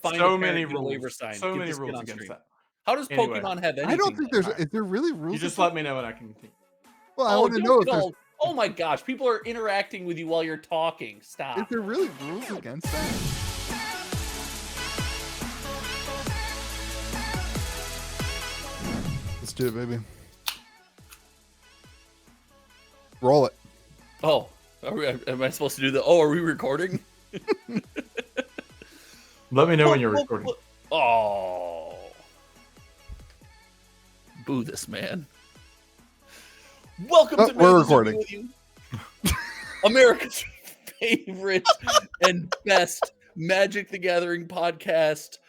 Find So a parent, many get a waiver rules. signed. So get many this kid rules on against stream. that. How does Anyway. Pokemon have anything? I don't think there's. Alright. Is there really rules? You just let me know and I can continue. Well, I Oh, want to don't know if get there's. all. Oh my gosh, people are interacting with you while you're talking. Is Stop. there really rules against that? Let's do it, baby. Roll it. Oh, am I supposed to do the? Oh, are we recording? Let me know when you're recording. Oh, boo this man. Welcome to we're Maybe recording. With you. America's favorite and best Magic the Gathering podcast.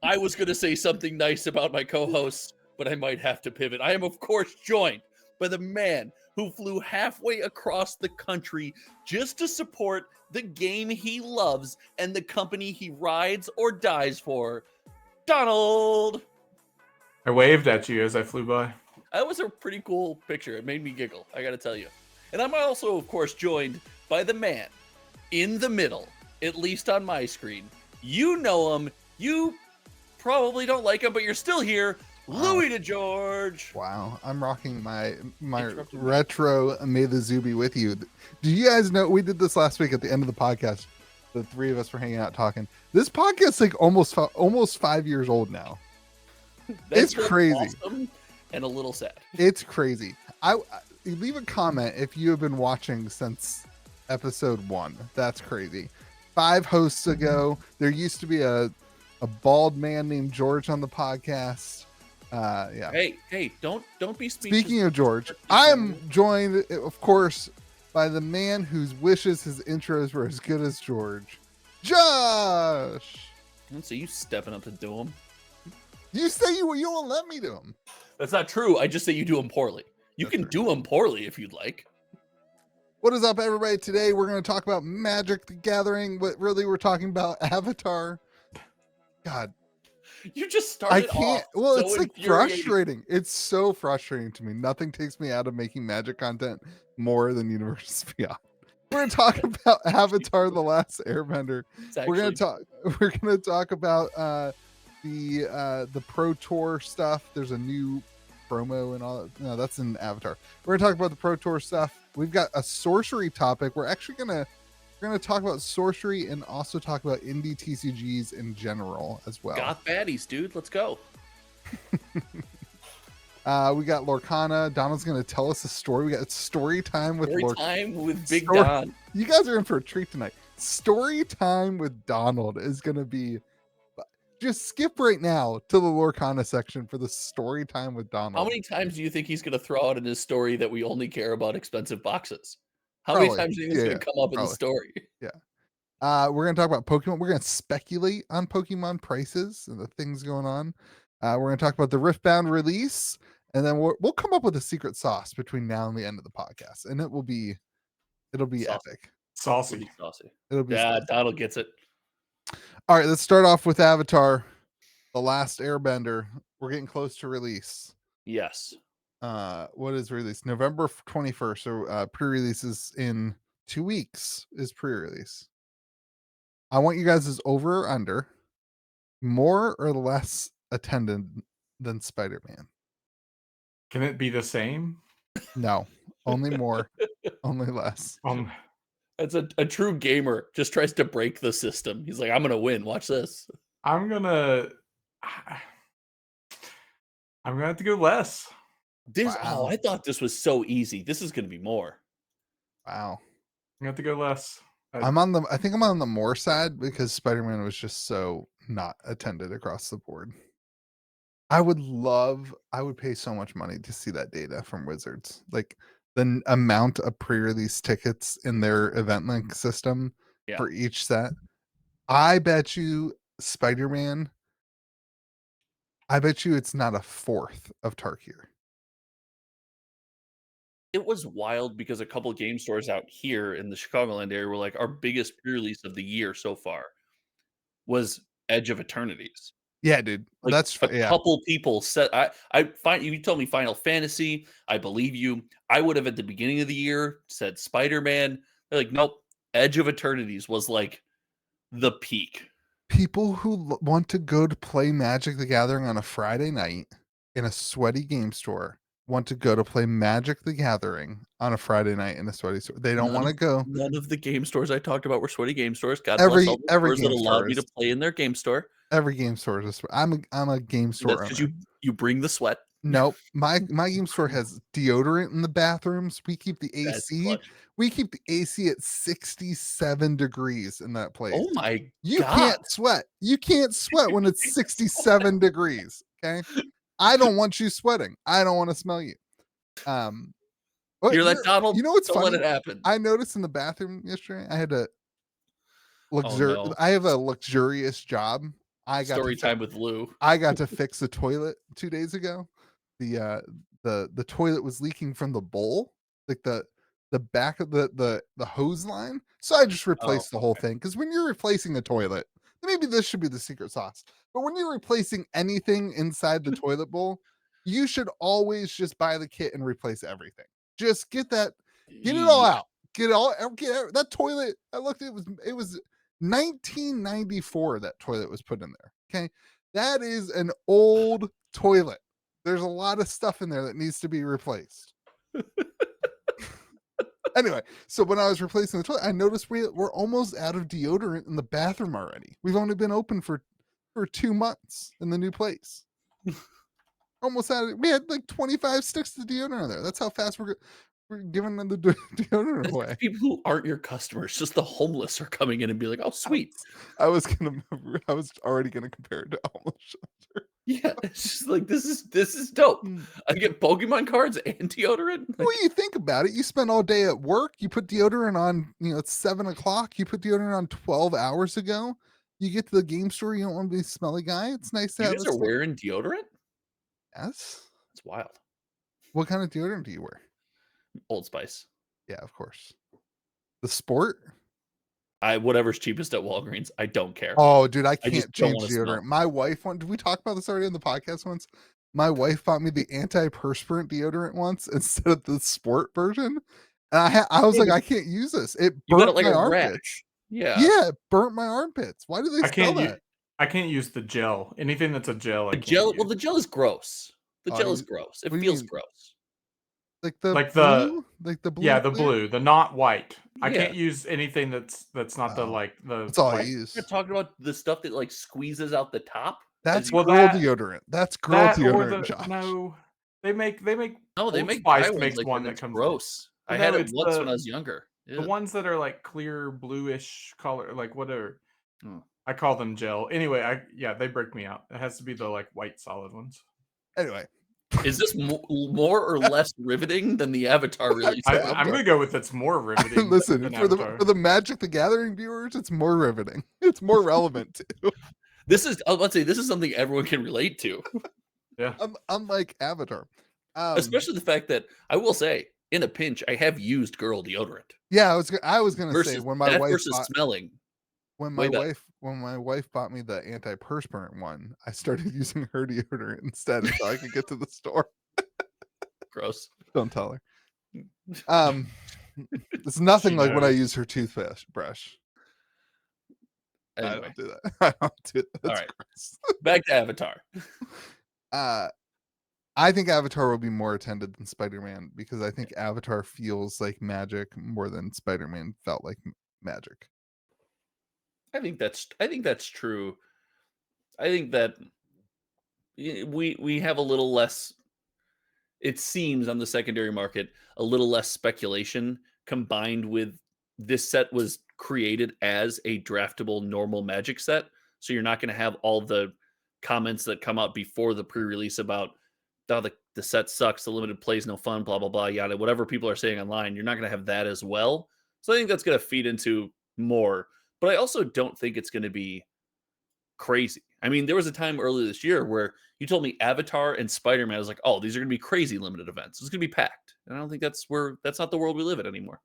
I was going to say something nice about my co-host, but I might have to pivot. I am, of course, joined by the man who flew halfway across the country just to support the game he loves and the company he rides or dies for, Donald. I waved at you as I flew by. That was a pretty cool picture. It made me giggle, I gotta tell you. And I'm also, of course, joined by the man in the middle, at least on my screen. You know him. You probably don't like him, but you're still here. Wow. Louis DeGeorge. Wow, I'm rocking my Interrupted me. retro May the Zoo be with you. Do you guys know we did this last week at the end of the podcast? The three of us were hanging out talking. This podcast's like almost 5 years old now. It's both crazy. Awesome and a little sad. It's crazy. I leave a comment if you have been watching since episode 1. That's crazy. 5 hosts ago, there used to be a bald man named George on the podcast. Yeah. Hey, don't be speechless. Speaking of George, I am joined, of course, by the man whose wishes his intros were as good as George, Josh. I don't see you stepping up to do them. You say you won't let me do him. That's not true. I just say you do them poorly. You can do them poorly if you'd like. What is up, everybody? Today we're going to talk about Magic the Gathering, but really we're talking about Avatar. God, You just started. I can't. Off Well, so it's like infuriating. frustrating. It's so frustrating to me. Nothing takes me out of making Magic content more than Universe Beyond. We're going to talk about Avatar: The Last Airbender. It's We're going actually- to talk about the Pro Tour stuff. There's a new promo and all that. No, that's in Avatar. We're gonna talk about the Pro Tour stuff. We've got a sorcery topic. We're actually gonna talk about sorcery and also talk about indie TCGs in general as well. Got baddies, dude. Let's go. We got Lorcana. Donald's gonna tell us a story. We got story time with Story Lorcana. time with Big Story- Don. You guys are in for a treat tonight. Story time with Donald is gonna be. Just skip right now to the Lorcana section for the story time with Donald. How many times do you think he's going to throw out in his story that we only care about expensive boxes? How Probably. many times do you think it's going to come up in the story? We're going to talk about Pokemon. We're going to speculate on Pokemon prices and the things going on. We're going to talk about the Riftbound release, and then we'll come up with a secret sauce between now and the end of the podcast, and it'll be Saucy. epic. Saucy. It'll be Yeah, saucy. Donald gets it. All right, let's start off with Avatar: The Last Airbender. We're getting close to release. Yes. What is release? November 21st. So pre-release is in 2 weeks. Is pre-release. I want you guys' over or under, more or less attended than Spider-Man. Can it be the same? No, only more, only less. That's a true gamer. Just tries to break the system. He's like, I'm going to win. Watch this. I'm gonna have to go less. Wow. I thought this was so easy. This is going to be more. Wow. I'm gonna have to go less. I think I'm on the more side because Spider-Man was just so not attended across the board. I would pay so much money to see that data from Wizards. Like the amount of pre-release tickets in their event link system for each set. I bet you Spider-Man, it's not a fourth of Tarkir. It was wild because a couple game stores out here in the Chicagoland area were like, our biggest pre-release of the year so far was Edge of Eternities. Yeah, dude. Like, That's couple people said I find you told me Final Fantasy, I believe you. I would have at the beginning of the year said Spider-Man. They're like, nope, Edge of Eternities was like the peak. People who want to go to play Magic the Gathering on a Friday night in a sweaty game store want to go to play Magic the Gathering on a Friday night in a sweaty store. They don't want to go. None of the game stores I talked about were sweaty game stores. God bless all the Every stores that game allowed store me to is. play in their game store. Every game store is. I'm a game store That's because owner. you bring the sweat. Nope. My game store has deodorant in the bathrooms. We keep the That's AC. clutch. We keep the AC at 67 degrees in that place. Oh my You God. can't sweat. You can't sweat when it's 67 degrees. Okay. I don't want you sweating. I don't want to smell you. You're like, Donald, you know what's don't funny? let it happen. I noticed in the bathroom yesterday, I had a no. I have a luxurious job. Story time with Lou. I got to fix the toilet 2 days ago. The toilet was leaking from the bowl, like the back of the hose line. So I just replaced the whole thing. Because when you're replacing a toilet, maybe this should be the secret sauce. But when you're replacing anything inside the toilet bowl, you should always just buy the kit and replace everything. Just get it all out. Get that toilet. I looked, it was 1994 that toilet was put in there. Okay. That is an old toilet. There's a lot of stuff in there that needs to be replaced. Anyway, so when I was replacing the toilet, I noticed we're almost out of deodorant in the bathroom already. We've only been open for 2 months in the new place. Almost out of, we had like 25 sticks of deodorant in there. That's how fast we're giving them the deodorant away. People who aren't your customers, just the homeless are coming in and be like, "Oh, sweet." I was already gonna compare it to homeless shelter. Yeah, it's just like this is dope. I get Pokemon cards and deodorant. Well, you think about it. You spend all day at work. You put deodorant on. It's 7:00. You put deodorant on 12 hours ago. You get to the game store. You don't want to be a smelly guy. It's nice to You have. guys are wearing deodorant? Yes. It's wild. What kind of deodorant do you wear? Old Spice. Yeah, of course. The Sport. Whatever's cheapest at Walgreens. I don't care. Oh, dude, I can't just don't change wanna deodorant. smell. My wife did we talk about this already on the podcast once? My wife bought me the antiperspirant deodorant once instead of the Sport version. And I was like, I can't use this. It You got burnt it like my a armpits. rash. Yeah. Yeah, it burnt my armpits. Why do they sell that? I can't use the gel. Anything that's a gel, I The can't gel. use. Well, the gel is gross. The gel is gross. It what do you feels mean? gross. Like the blue? Like the blue? Yeah, the blue, the not white. I Yeah. can't use anything that's not the the. That's all I white. use. You're talking about the stuff that like squeezes out the top. That's Well, girl deodorant. That's girl deodorant, Josh. No, they make. No, they Old make Spice guy makes ones, like, one and that it's comes gross. I No, had it it's once when I was younger. The ones that are like clear bluish color, like whatever. Oh. I call them gel. Anyway, they break me out. It has to be the like white solid ones. Anyway, is this more or less riveting than the Avatar release? I'm gonna go with it's more riveting. Listen, for the Magic the Gathering viewers, it's more riveting. It's more relevant too. Let's say this is something everyone can relate to. Yeah. Unlike Avatar. Especially the fact that I will say, in a pinch, I have used girl deodorant. Yeah, I was gonna say when my wife versus smelling. When my wife bought me the antiperspirant one, I started using her deodorant instead until I could get to the store. Gross. Don't tell her. It's nothing like when I use her toothbrush. Anyway. I don't do that. I don't do that. That's all right. gross. Back to Avatar. I think Avatar will be more attended than Spider-Man because I think Avatar feels like magic more than Spider-Man felt like magic. I think that's true. I think that we have a little less, it seems, on the secondary market, a little less speculation combined with this set was created as a draftable normal Magic set. So you're not going to have all the comments that come out before the pre-release about the set sucks, the limited plays no fun, blah, blah, blah, yada, whatever people are saying online. You're not going to have that as well. So I think that's going to feed into more. But I also don't think it's going to be crazy. I mean, there was a time earlier this year where you told me Avatar and Spider-Man. I was like, oh, these are going to be crazy limited events. It's going to be packed. And I don't think that's not the world we live in anymore.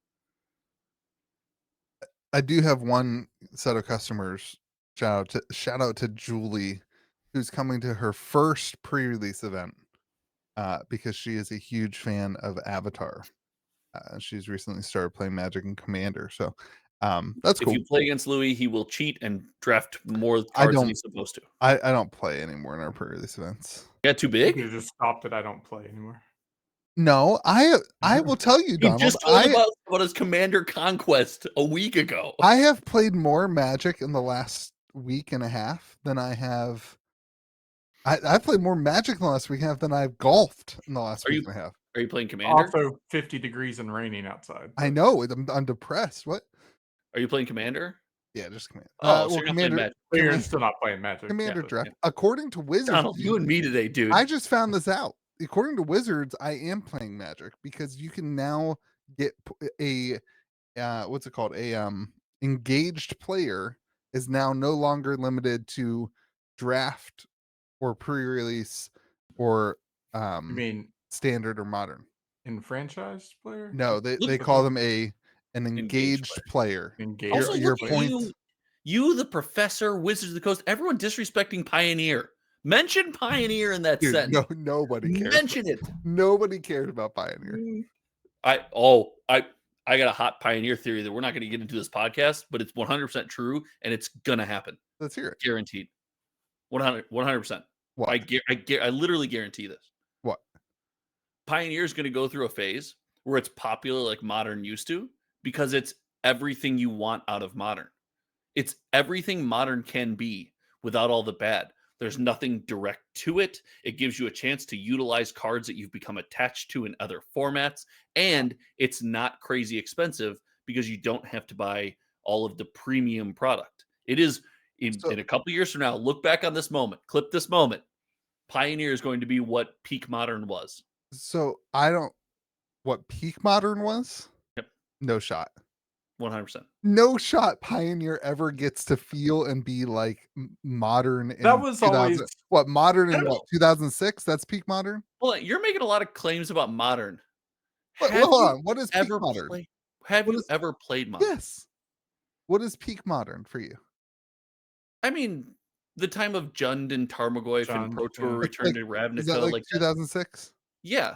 I do have one set of customers. Shout out to Julie, who's coming to her first pre-release event because she is a huge fan of Avatar. She's recently started playing Magic and Commander. So That's If cool. you play against Louis, he will cheat and draft more I cards than don't- he's supposed to. I don't play anymore in our pre-release events. Yeah, too You big? could have just stopped it. I don't play anymore. No, I will tell you, He Donald. just told about his Commander Conquest a week ago. I have played more Magic in the last week and a half than I have. I've played more Magic in the last week and a half than I've golfed in the last week and a half. Are you playing Commander? Also, 50 degrees and raining outside. I know. I'm depressed. What? Are you playing Commander? Yeah, just Commander. Oh, so you're not playing Magic. But you're still not playing Magic. Commander but- draft. According to Wizards, Donald, you and me today, dude. I just found this out. According to Wizards, I am playing Magic because you can now get a what's it called? A engaged player is now no longer limited to draft or pre-release or You mean standard or modern. enfranchised player? No, they Look- call them an Engaged engaged player. Engaged. Also, your look at points- you, the professor, Wizards of the Coast, everyone disrespecting Pioneer. Mention Pioneer in that Dude, sentence. nobody cares. Mention it. Nobody cares about Pioneer. I got a hot Pioneer theory that we're not going to get into this podcast, but it's 100% true and it's gonna happen. Let's hear it. Guaranteed. 100%. What? I literally guarantee this. What? Pioneer is going to go through a phase where it's popular like Modern used to because it's everything you want out of Modern. It's everything Modern can be without all the bad. There's nothing direct to it. It gives you a chance to utilize cards that you've become attached to in other formats. And it's not crazy expensive because you don't have to buy all of the premium product. It is, in a couple years from now, look back on this moment, clip this moment. Pioneer is going to be what peak Modern was. So what peak Modern was? Yep. No shot. 100%. No shot Pioneer ever gets to feel and be like Modern in That was 2000 always Modern in I don't what, 2006? That's peak Modern? Well, you're making a lot of claims about Modern. But Have hold you on, what is peak ever Modern? Have What you is- ever played Modern? Yes. What is peak Modern for you? I mean, the time of Jund and Tarmogoyf and Jund, Pro Tour yeah. returned to Is Ravnica. that like that. 2006? Yeah.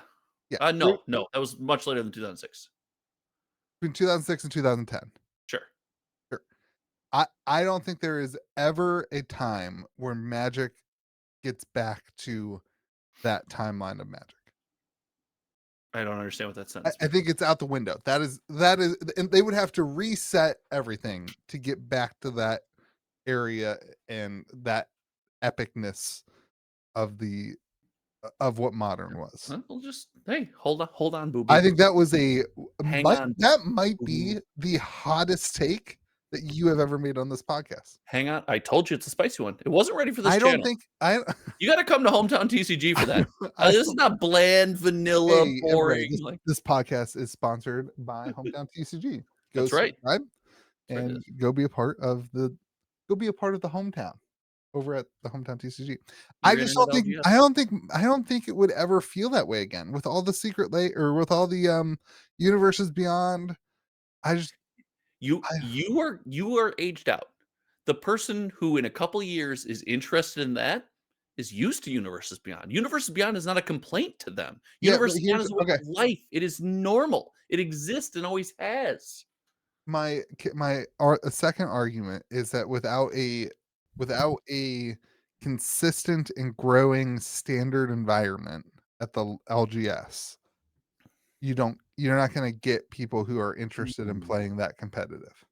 Yeah. No, that was much later than 2006. Between 2006 and 2010. Sure. I don't think there is ever a time where Magic gets back to that timeline of Magic. I don't understand what that sentence I think it's out the window. That is, and they would have to reset everything to get back to that area and that epicness of what Modern was. means. Well, just hey, hold on, boo boo. I think that was Hang on. that might be Boo-boo. the hottest take that you have ever made on this podcast. Hang on. I told you it's a spicy one. It wasn't ready for this I channel. don't think You got to come to Hometown TCG for that. I This is not bland, vanilla, Hey, boring. everybody, this podcast is sponsored by Hometown TCG. Go That's right. subscribe That's right, it and is. go be a part of the hometown over at the Hometown TCG. I You're just gonna don't think know I don't think it would ever feel that way again with all the secret or with all the universes beyond. You are aged out. The person who in a couple years is interested in that is used to Universes Beyond. Universes Beyond is not a complaint to them. Yeah, but Universes Beyond is a way okay. of life. It is normal. It exists and always has. My second argument is that without a consistent and growing standard environment at the LGS, you're not going to get people who are interested in playing that competitive.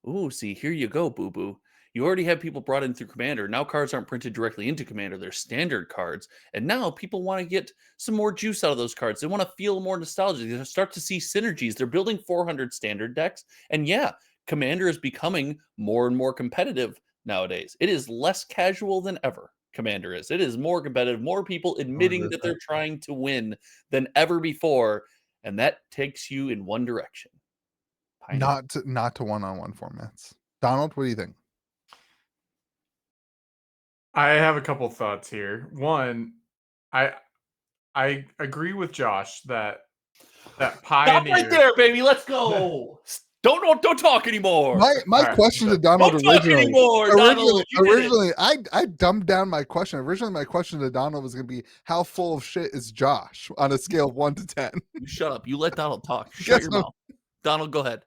Ooh, see, here you go, boo boo. You already have people brought in through Commander. Now cards aren't printed directly into Commander. They're standard cards. And now people want to get some more juice out of those cards. They want to feel more nostalgia. They start to see synergies. They're building 400 standard decks. And yeah, Commander is becoming more and more competitive nowadays. It is less casual than ever. Commander is. It is more competitive. More people admitting that they're trying to win than ever before. And that takes you in one direction. Not to one-on-one formats. Donald, what do you think? I have a couple thoughts here. One, I agree with Josh that Pioneer. Stop right there, baby. Let's go. Don't talk anymore. My All right, question to so- Donald Don't talk anymore, Donald. You did it. originally I dumbed down my question. Originally, my question to Donald was going to be, how full of shit is Josh on a scale of 1 to 10? You shut up. You let Donald talk. Shut Yes, your no. mouth. Donald, go ahead.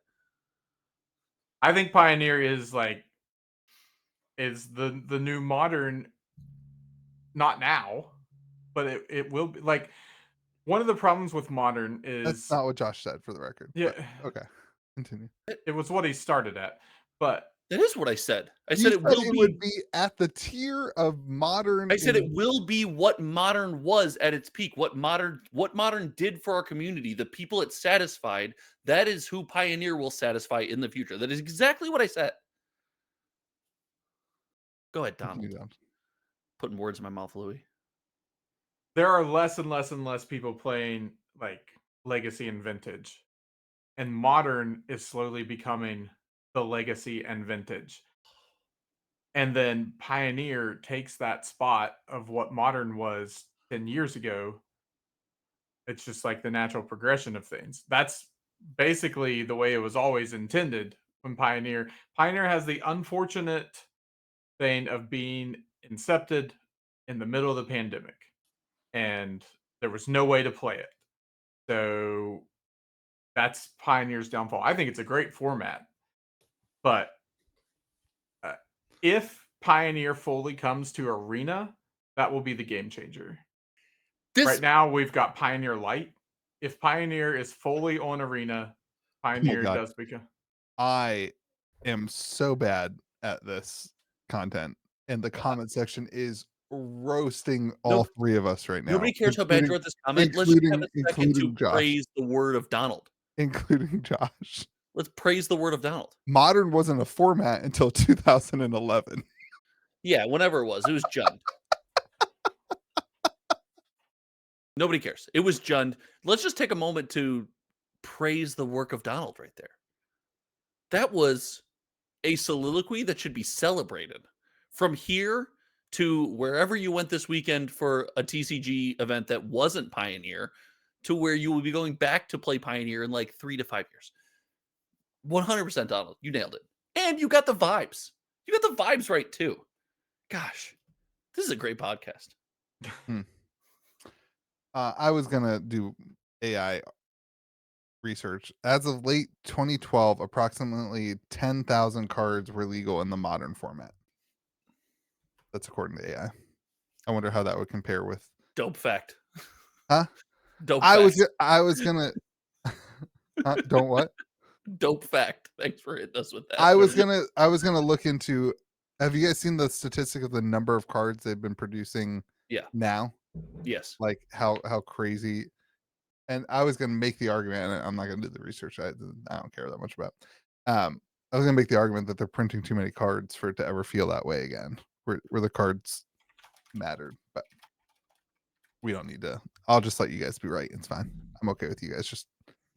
I think Pioneer is the new Modern. Not now, but it will be like one of the problems with Modern That's is not what Josh said, for the record. yeah, But okay, continue. it was what he started at, but That is what I said. I You said it said will it be. would be at the tier of Modern. I said it will be what Modern was at its peak. What Modern did for our community, the people it satisfied. That is who Pioneer will satisfy in the future. That is exactly what I said. Go ahead, Donald. Continue, Don. Putting words in my mouth, Louis. there are less and less and less people playing like Legacy and Vintage, and Modern is slowly becoming the Legacy and Vintage. And then Pioneer takes that spot of what Modern was 10 years ago. It's just like the natural progression of things. That's basically the way it was always intended when Pioneer has the unfortunate thing of being incepted in the middle of the pandemic, and there was no way to play it. So that's Pioneer's downfall. I think it's a great format, but if Pioneer fully comes to Arena, that will be the game changer. Right now, we've got Pioneer Light. If Pioneer is fully on Arena, Pioneer God. does become. I am so bad at this content, and the comment section is roasting all three of us right now. Nobody cares how bad you are at this comment. Let's just have a second to praise the word of Donald. Including Josh. Let's praise the word of Donald. Modern wasn't a format until 2011. Yeah, whenever it was Jund. Nobody cares. It was Jund. Let's just take a moment to praise the work of Donald right there. That was a soliloquy that should be celebrated. From here to wherever you went this weekend for a TCG event that wasn't Pioneer, to where you will be going back to play Pioneer in like 3 to 5 years. 100% Donald. You nailed it. And you got the vibes. You got the vibes right too. Gosh, this is a great podcast. I was going to do AI research. As of late 2012, approximately 10,000 cards were legal in the Modern format. That's according to AI. I wonder how that would compare with dope fact. Huh? Dope I fact. was gonna don't what? Dope fact. Thanks for hitting us with that. I was gonna look into. Have you guys seen the statistic of the number of cards they've been producing? Yeah. Now. Yes. Like how crazy. And I was gonna make the argument, and I'm not gonna do the research. I don't care that much about. I was gonna make the argument that they're printing too many cards for it to ever feel that way again, where the cards mattered. But we don't need to. I'll just let you guys be right. It's fine. I'm okay with you guys. Just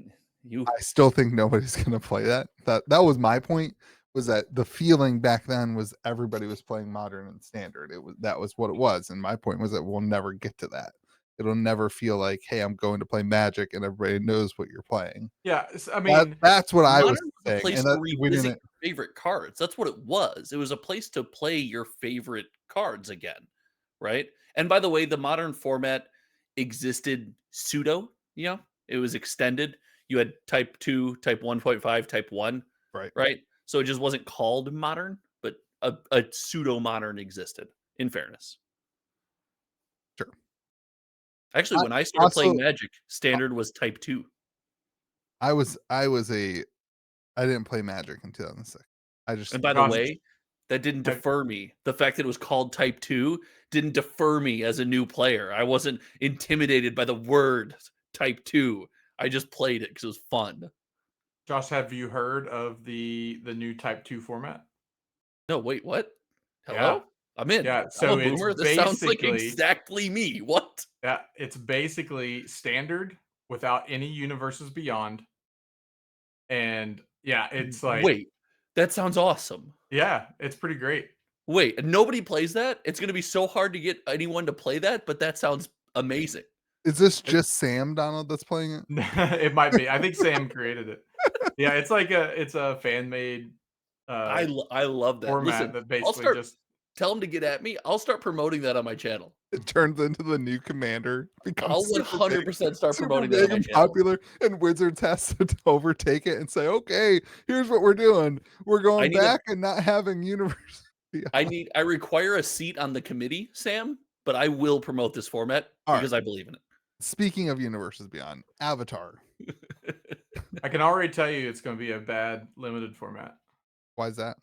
I still think nobody's gonna play that. That was my point. Was that the feeling back then was everybody was playing Modern and Standard. That was what it was. And my point was that we'll never get to that. It'll never feel like, hey, I'm going to play Magic and everybody knows what you're playing. Yeah, I mean that's what I was saying. A place to revisit your favorite cards. That's what it was. It was a place to play your favorite cards again, right? And by the way, the Modern format existed pseudo. It was extended. You had Type 2, Type 1.5, Type 1, right? So it just wasn't called Modern, but a pseudo Modern existed. In fairness. Sure. Actually, when I started playing Magic, Standard was Type 2. I didn't play Magic in 2006. And by the way, that didn't defer me. The fact that it was called Type 2 didn't defer me as a new player. I wasn't intimidated by the word Type 2. I just played it because it was fun. Josh, have you heard of the new Type 2 format? No, wait, what? Hello? Yeah. I'm in. Yeah, so I'm a boomer. This sounds like exactly me. What? Yeah, it's basically Standard without any universes beyond. And yeah, it's like wait, that sounds awesome. Yeah, it's pretty great. Wait, and nobody plays that? It's going to be so hard to get anyone to play that, but that sounds amazing. Is this just Sam Donald that's playing it? It might be. I think Sam created it. Yeah, it's like it's a fan made I love that. Format Listen, that basically Tell them to get at me. I'll start promoting that on my channel. It turns into the new commander. I'll Becomes super big, 100% start super promoting that big on my and channel. popular, and Wizards has to overtake it and say, "Okay, here's what we're doing. We're going back and not having universe." I require a seat on the committee, Sam, but I will promote this format because I believe in it. Speaking of Universes Beyond, Avatar. I can already tell you it's going to be a bad limited format. Why is that?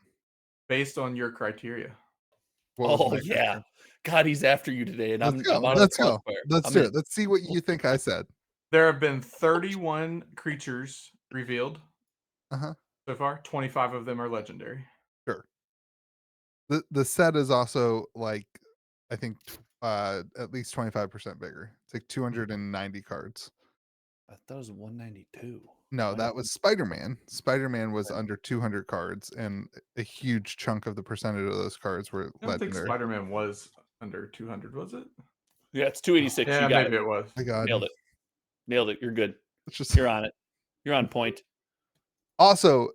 Based on your criteria. Oh yeah, God, he's after you today, and I'm out of Let's the go. crossfire. Let's do it. Let's see what you think I said. There have been 31 creatures revealed so far. 25 of them are legendary. Sure. The set is also like, I think, at least 25% bigger. It's like 290 cards. I thought it was 192. No, that was Spider-Man. Spider-Man was under 200 cards, and a huge chunk of the percentage of those cards were I don't legendary. think Spider-Man was under 200, was it? Yeah, it's 286. Yeah, you got maybe it was. My God. Nailed it. You're good. Just... You're on it. You're on point. Also,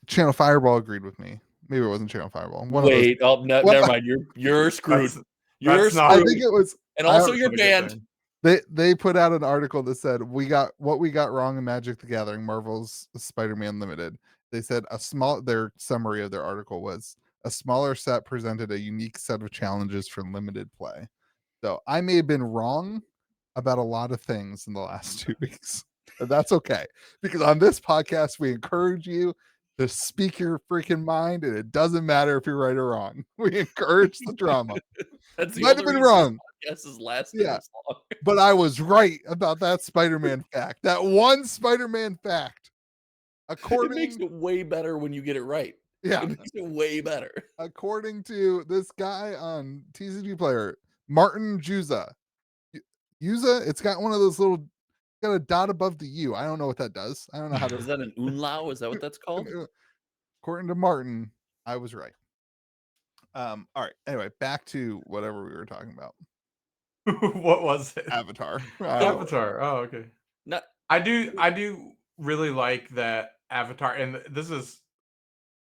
Channel Fireball agreed with me. Maybe it wasn't Channel Fireball. Wait, never mind. You're screwed. You're screwed. I think it was, and also you're banned. They put out an article that said we got wrong in Magic the Gathering, Marvel's Spider-Man Limited. They said their summary of their article was a smaller set presented a unique set of challenges for limited play. So I may have been wrong about a lot of things in the last 2 weeks. But that's okay, because on this podcast we encourage you to speak your freaking mind, and it doesn't matter if you're right or wrong. We encourage the drama. That's the Might have been wrong. This podcast is lasting this long. But I was right about that Spider-Man fact. That one Spider-Man fact. It makes it way better when you get it right. Yeah. It makes it way better. According to this guy on TCG Player, Martin Juza. Juza, it's got one of those little, got a dot above the U. I don't know what that does. I don't know how to. Is that an umlaut? Is that what that's called? According to Martin, I was right. All right. Anyway, back to whatever we were talking about. What was it? Avatar. Avatar. Oh, okay. No, I do really like that Avatar, and this is,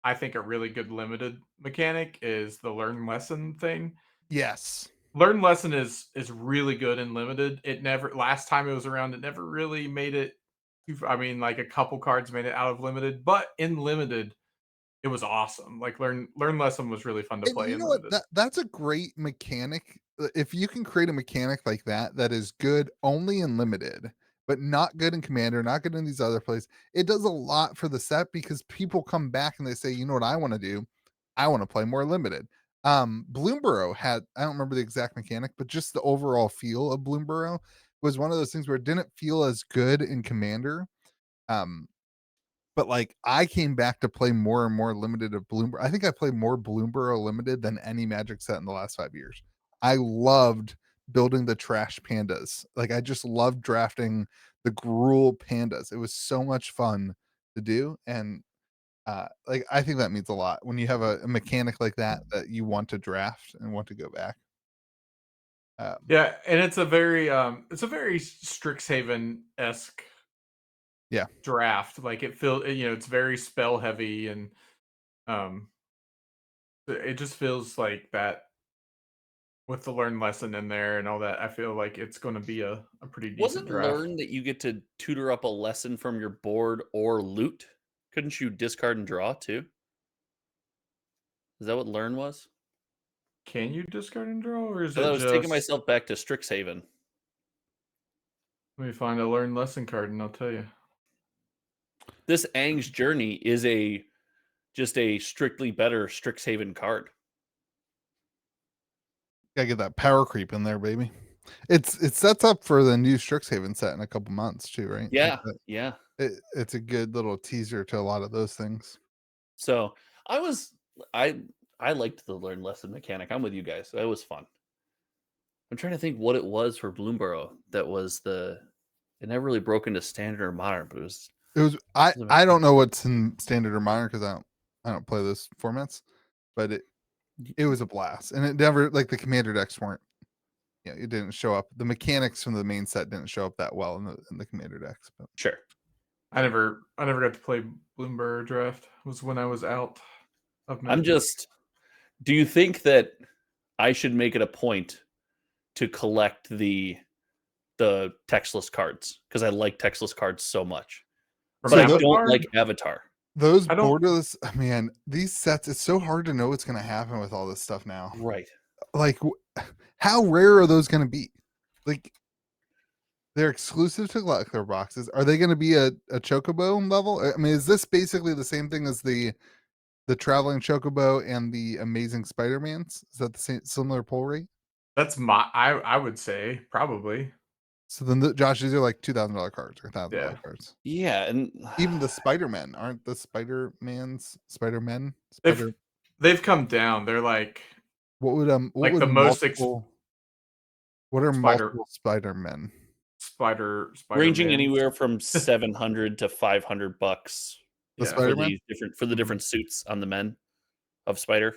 I think, a really good limited mechanic is the learn lesson thing. Yes. Learn lesson is really good in limited. It never, last time it was around, it never really made it. I mean, like a couple cards made it out of limited, but in limited, it was awesome. Like learn lesson was really fun to play. You know what? That's a great mechanic. If you can create a mechanic like that is good only in limited, but not good in Commander, not good in these other places, it does a lot for the set, because people come back and they say, you know what I want to do? I want to play more limited. Bloomborough had, I don't remember the exact mechanic, but just the overall feel of Bloomborough was one of those things where it didn't feel as good in Commander. But like I came back to play more and more limited of Bloomborough. I think I played more Bloomborough limited than any Magic set in the last 5 years. I loved building the trash pandas. Like I just loved drafting the Gruul pandas. It was so much fun to do. And like I think that means a lot when you have a mechanic like that you want to draft and want to go back. Yeah, and it's a very Strixhaven-esque draft. Like it feels, it's very spell heavy, and it just feels like that with the learn lesson in there and all that. I feel like it's going to be a pretty decent draft. Wasn't learn that you get to tutor up a lesson from your board or loot? Couldn't you discard and draw too? Is that what learn was? Can you discard and draw, or is I was taking myself back to Strixhaven. Let me find a learn lesson card and I'll tell you. This Aang's Journey is just a strictly better Strixhaven card. Gotta get that power creep in there, baby. It sets up for the new Strixhaven set in a couple months too, right? Yeah, like yeah. It's a good little teaser to a lot of those things. So I liked the learn lesson mechanic. I'm with you guys. That was fun. I'm trying to think what it was for Bloomborough that was it never really broke into standard or modern, but it was I don't know what's in standard or modern because I don't play those formats, but it was a blast, and it never, like the Commander decks weren't, it didn't show up. The mechanics from the main set didn't show up that well in the Commander decks. But sure, I never got to play Bloomborough draft. It was when I was out. of I'm Magic. just. Do you think that I should make it a point to collect the textless cards because I like textless cards so much, From but I So don't Avatar? like Avatar. those I don't- borderless, man, these sets, it's so hard to know what's going to happen with all this stuff now. Right. Like, how rare are those going to be? Like, they're exclusive to collector boxes. Are they going to be a chocobo level? I mean, is this basically the same thing as the traveling chocobo and the amazing Spider-Mans? Is that the same similar pull rate? That's I would say probably. So then, Josh, these are like $2,000 cards or $1,000 Yeah. cards. Yeah, and Even the Spider-Men aren't the Spider-Men? They've come down. They're like What would like the most what are Spider- multiple Spider-Men? Spider ranging Man. anywhere from $700 to $500 The Yeah. for Spider-Man? the different suits on the men of Spider.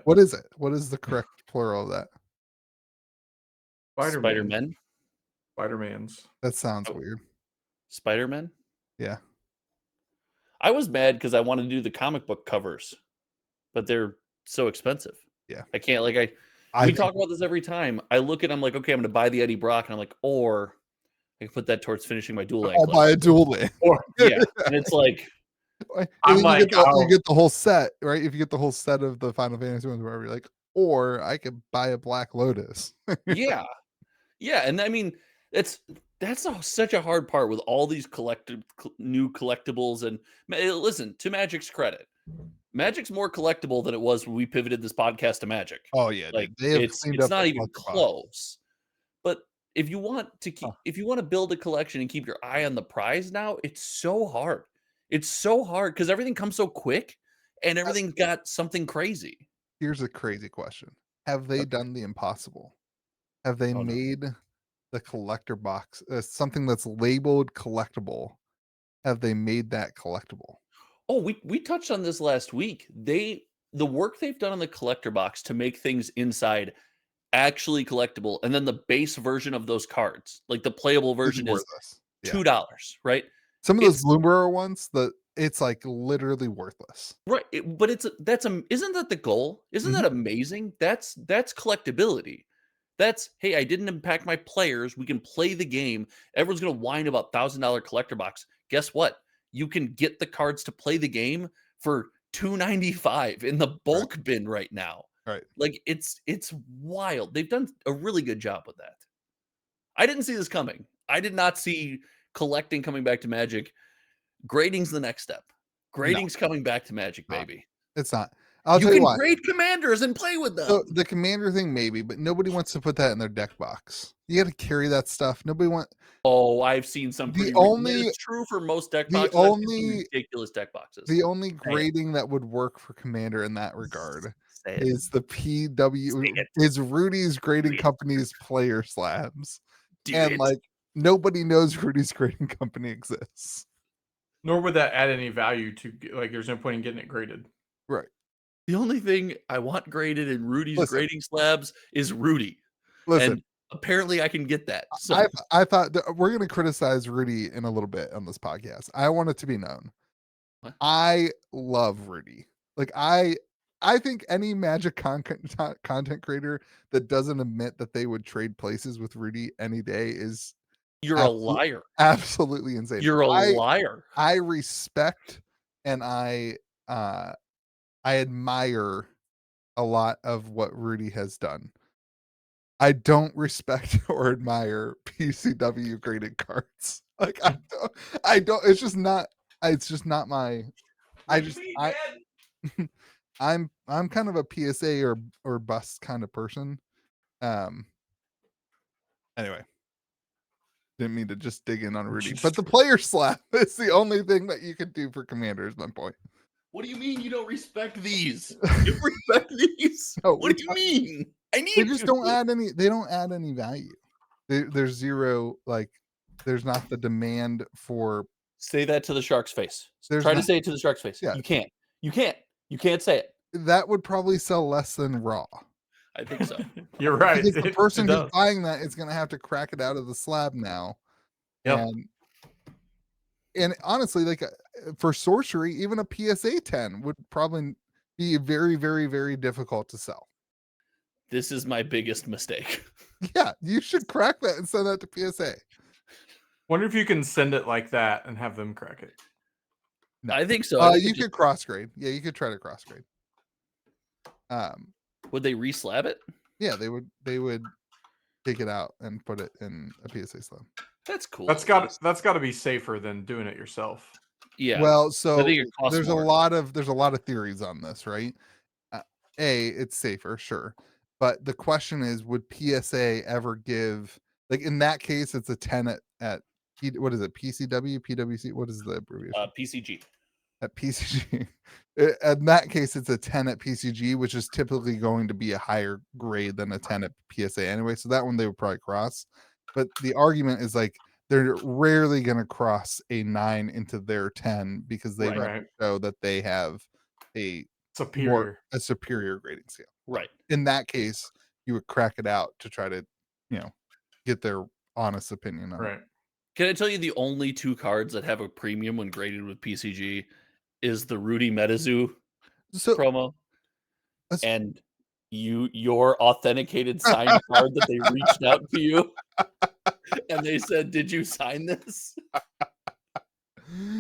What is it? What is the correct plural of that? Spider-Men? Spider-Mans. That sounds Oh. weird. Spider-Men? Yeah. I was mad because I wanted to do the comic book covers, but they're so expensive. Yeah. I can't we I talk about this every time. I look at I'm like, okay, I'm gonna buy the Eddie Brock, and I'm like, or I can put that towards finishing my dual I'll land buy a dual land. Or Yeah. And it's like, And I'm then like, you get the whole set, right? If you get the whole set of the Final Fantasy ones, wherever you're like, or I could buy a Black Lotus. yeah. Yeah. And I mean, such a hard part with all these new collectibles. And listen, to Magic's credit, Magic's more collectible than it was when we pivoted this podcast to Magic. Oh yeah, Like dude. They have it's cleaned up not the even collector box. close. But if you want to build a collection and keep your eye on the prize now, it's so hard. It's so hard because everything comes so quick and everything's got something crazy. Here's a crazy question. Have they done the impossible? Have they Oh, no. made the collector box something that's labeled collectible? Have they made that collectible? Oh, we touched on this last week. The work they've done on the collector box to make things inside actually collectible, and then the base version of those cards, like the playable version, is worthless. $2, right? Some of those Bloomberg ones, it's like literally worthless. Right, but isn't that the goal? Isn't that amazing? That's collectability. That's, hey, I didn't impact my players. We can play the game. Everyone's gonna whine about $1,000 collector box. Guess what? You can get the cards to play the game for $2.95 in the bulk bin right now. Right. Like it's wild. They've done a really good job with that. I didn't see this coming. I did not see collecting coming back to Magic. Grading's the next step. Grading's coming back to Magic, baby. It's not. I'll tell You you can why. grade commanders and play with them. So the commander thing, maybe, but nobody wants to put that in their deck box. You got to carry that stuff. Nobody wants. Oh, I've seen some. It's true for most deck boxes. I've seen some ridiculous deck boxes. The only grading that would work for commander in that regard is the is Rudy's Grading Company's player slabs, and like nobody knows Rudy's Grading Company exists. Nor would that add any value to there's no point in getting it graded. Right. The only thing I want graded in Rudy's grading slabs is Rudy. Listen, and apparently I can get that. So I thought we're going to criticize Rudy in a little bit on this podcast. I want it to be known. What? I love Rudy. Like I think any Magic content creator that doesn't admit that they would trade places with Rudy any day is you're a liar. Absolutely insane. You're a liar. I respect and I admire a lot of what Rudy has done. I don't respect or admire PCW graded cards. Like I don't. It's just not my. I'm kind of a PSA or bust kind of person. Anyway, didn't mean to just dig in on Rudy, but the player slap is the only thing that you could do for Commander. Is my point. What do you mean you don't respect these? You respect these? No, what do you mean? They just don't add any. They don't add any value. There's zero. Like, there's not the demand for. Say that to the shark's face. Try to say it to the shark's face. Yeah. You can't. You can't say it. That would probably sell less than raw. I think so. You're right. Because the person who's buying that is going to have to crack it out of the slab now. Yep. And honestly, like for sorcery, even a PSA 10 would probably be very, very, very difficult to sell. This is my biggest mistake. Yeah, you should crack that and send that to PSA. Wonder if you can send it like that and have them crack it. No. I think so. I think You could cross grade. Yeah, you could try to cross grade. Would they reslab it? Yeah, they would take it out and put it in a PSA slab. That's cool. That's got to be safer than doing it yourself. Yeah. Well, I so think it costs there's more. a lot of theories on this, right? It's safer, sure, but the question is, would PSA ever give, like, in that case, it's a 10 at what is it, PCW, PWC? What is the abbreviation? PCG. At PCG. In that case, it's a 10 at PCG, which is typically going to be a higher grade than a 10 at PSA anyway. So that one they would probably cross. But the argument is like they're rarely going to cross a 9 into their 10 because they want to show that they have a superior grading scale. Right. In that case, you would crack it out to try to, get their honest opinion on it. Can I tell you the only 2 cards that have a premium when graded with PCG is the Rudy Metazoo promo and your authenticated signed card that they reached out to you and they said, "Did you sign this?"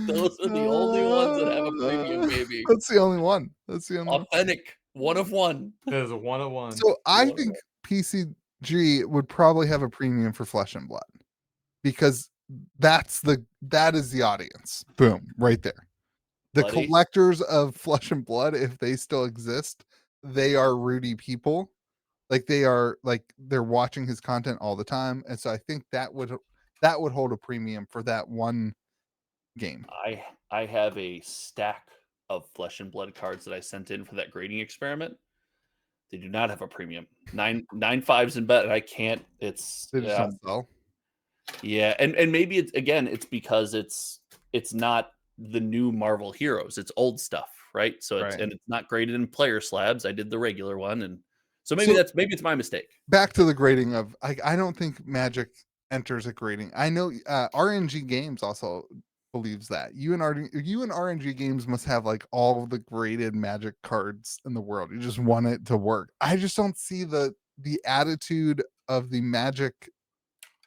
Those are the only ones that have a premium, baby. That's the only one. That's the only authentic. One of one. It is a 1 of 1. So I think PCG would probably have a premium for Flesh and Blood because that is the audience. Boom, right there. The collectors of Flesh and Blood, if they still exist, they are Rudy people. Like they're watching his content all the time, and so I think that would hold a premium for that one game. I have a stack of Flesh and Blood cards that I sent in for that grading experiment. They do not have a premium. 9 5s in bet. I can't. It's they just don't sell. Yeah, and maybe it's because it's not the new Marvel heroes. It's old stuff, right? So it's and it's not graded in player slabs. I did the regular one, and so maybe it's my mistake. Back to the grading of I don't think Magic enters a grading. I know RNG Games also believes that. You and RNG Games must have like all of the graded Magic cards in the world. You just want it to work. I just don't see the attitude of the Magic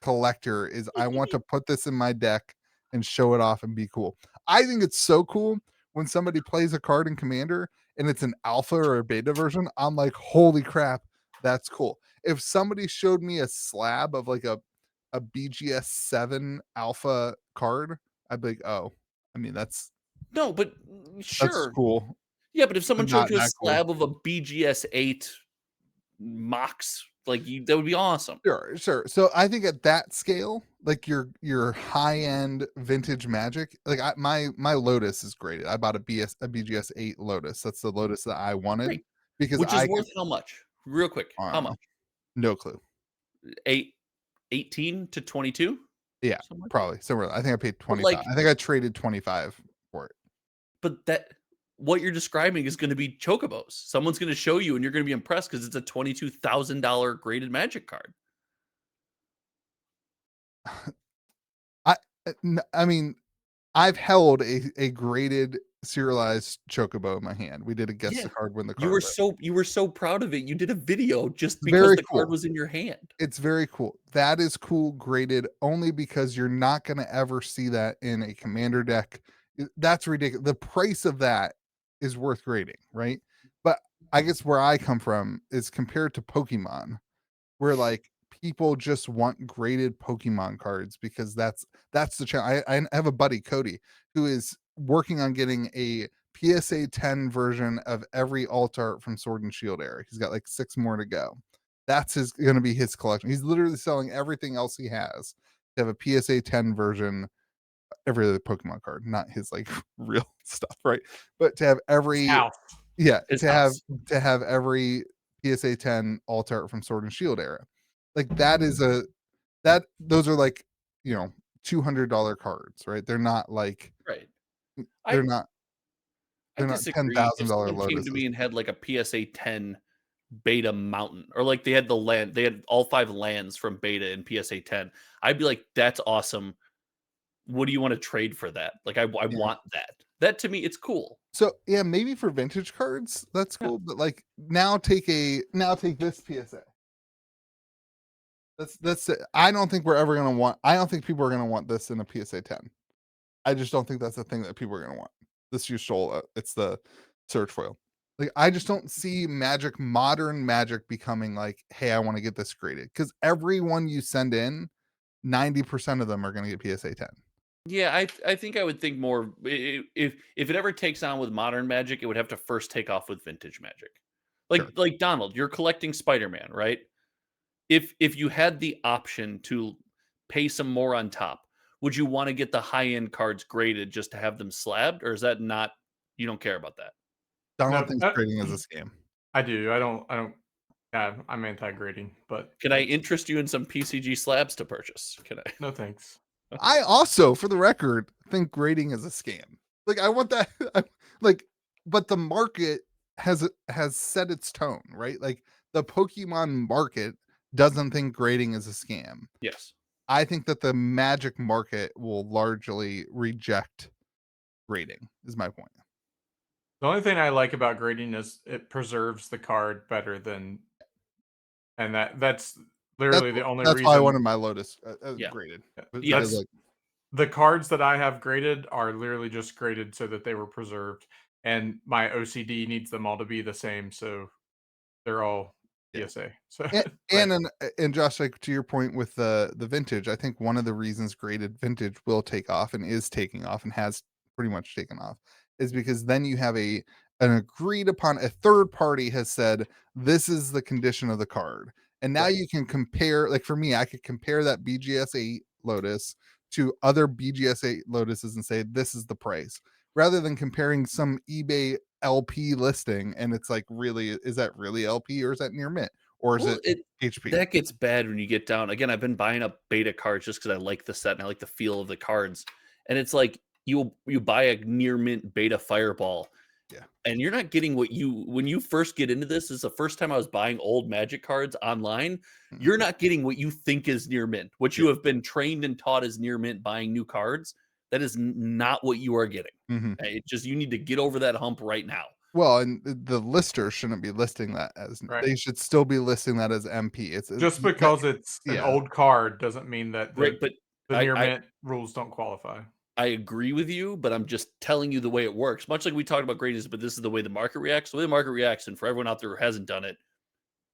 collector is I want to put this in my deck and show it off and be cool. I think it's so cool when somebody plays a card in Commander and it's an alpha or a beta version. I'm like, holy crap, that's cool. If somebody showed me a slab of like a BGS 7 alpha card, I'd be like, oh, I mean, that's no, but sure, that's cool. Yeah, but if someone showed you a slab of a BGS 8 Mox, that would be awesome. Sure. So I think at that scale, like your high end vintage Magic, like my Lotus is graded. I bought a BGS 8 Lotus. That's the Lotus that I wanted because which is worth how much? Real quick, how much? No clue. 18 to 22. Yeah, probably somewhere. I think I paid 25. I think I traded 25 for it. But what you're describing is going to be Chocobos. Someone's going to show you, and you're going to be impressed because it's a $22,000 graded Magic card. I mean, I've held a graded serialized Chocobo in my hand. We did a guess the card when the card. You were so proud of it. You did a video just because the card was in your hand. It's very cool. That is cool graded only because you're not going to ever see that in a Commander deck. That's ridiculous. The price of that is worth grading, right? But I guess where I come from is compared to Pokemon, where like people just want graded Pokemon cards because that's the challenge. I have a buddy, Cody, who is working on getting a PSA 10 version of every alt art from Sword and Shield era. He's got like 6 more to go. That's going to be his collection. He's literally selling everything else he has to have a PSA 10 version, every other Pokemon card, not his like real stuff, right? But to have every to have every PSA 10 alt art from Sword and Shield era. Like those are like, $200 cards, right? They're not like they're not $10,000 Lotus. Came to me and had like a PSA 10 beta mountain, or like they had all 5 lands from beta in PSA 10. I'd be like, that's awesome. What do you want to trade for that? Like I want that. That to me, it's cool. So yeah, maybe for vintage cards, that's Yeah. cool. But like now take this PSA. That's it. I don't think we're ever gonna want. I don't think people are gonna want this in a PSA 10. I just don't think that's the thing that people are gonna want. This you stole. It's the search foil. Like I just don't see modern Magic becoming like, hey, I want to get this graded because everyone you send in, 90% of them are gonna get PSA 10. Yeah, I think I would think more if it ever takes on with modern Magic, it would have to first take off with vintage Magic. Sure. Like Donald, you're collecting Spider-Man, right? If you had the option to pay some more on top, would you want to get the high-end cards graded just to have them slabbed, or is that not you don't care about that? Donald No, thinks grading is a scam. I do. I don't. Yeah, I'm anti-grading, but Can I interest you in some PCG slabs to purchase? Can I? no thanks. I also, for the record, think grading is a scam. Like I want that like but the market has set its tone, right? Like the Pokemon market doesn't think grading is a scam. Yes. I think that the Magic market will largely reject grading is my point. The only thing I like about grading is it preserves the card better than, and that's literally the only That's why I reason. wanted my Lotus Yeah. graded. Yes. Like The cards that I have graded are literally just graded so that they were preserved, and my OCD needs them all to be the same, so they're all Yeah. PSA. So and Josh, like to your point with the vintage, I think one of the reasons graded vintage will take off and is taking off and has pretty much taken off is because then you have an agreed upon a third party has said this is the condition of the card. And now Right. you can compare, like for me, I could compare that BGS 8 Lotus to other BGS 8 Lotuses and say this is the price rather than comparing some eBay LP listing and it's like really is that really LP or is that near mint or is Well, it HP? that gets bad when you get down. Again, I've been buying up beta cards just because I like the set and I like the feel of the cards. And it's like you buy a near mint beta fireball. Yeah. And you're not getting what you when you first get into this is the first time I was buying old Magic cards online. Mhm. You're not getting what you think is near mint, what you Yeah. have been trained and taught as near mint buying new cards. That is not what you are getting. Mhm. It just you need to get over that hump right now. Well, and the lister shouldn't be listing that as right. they should still be listing that as MP. It's Just because it's an yeah. old card doesn't mean that Right. But the I, near I mint rules don't qualify. I agree with you, but I'm just telling you the way it works. Much like we talked about gradings, but this is the way the market reacts. The way the market reacts, and for everyone out there who hasn't done it,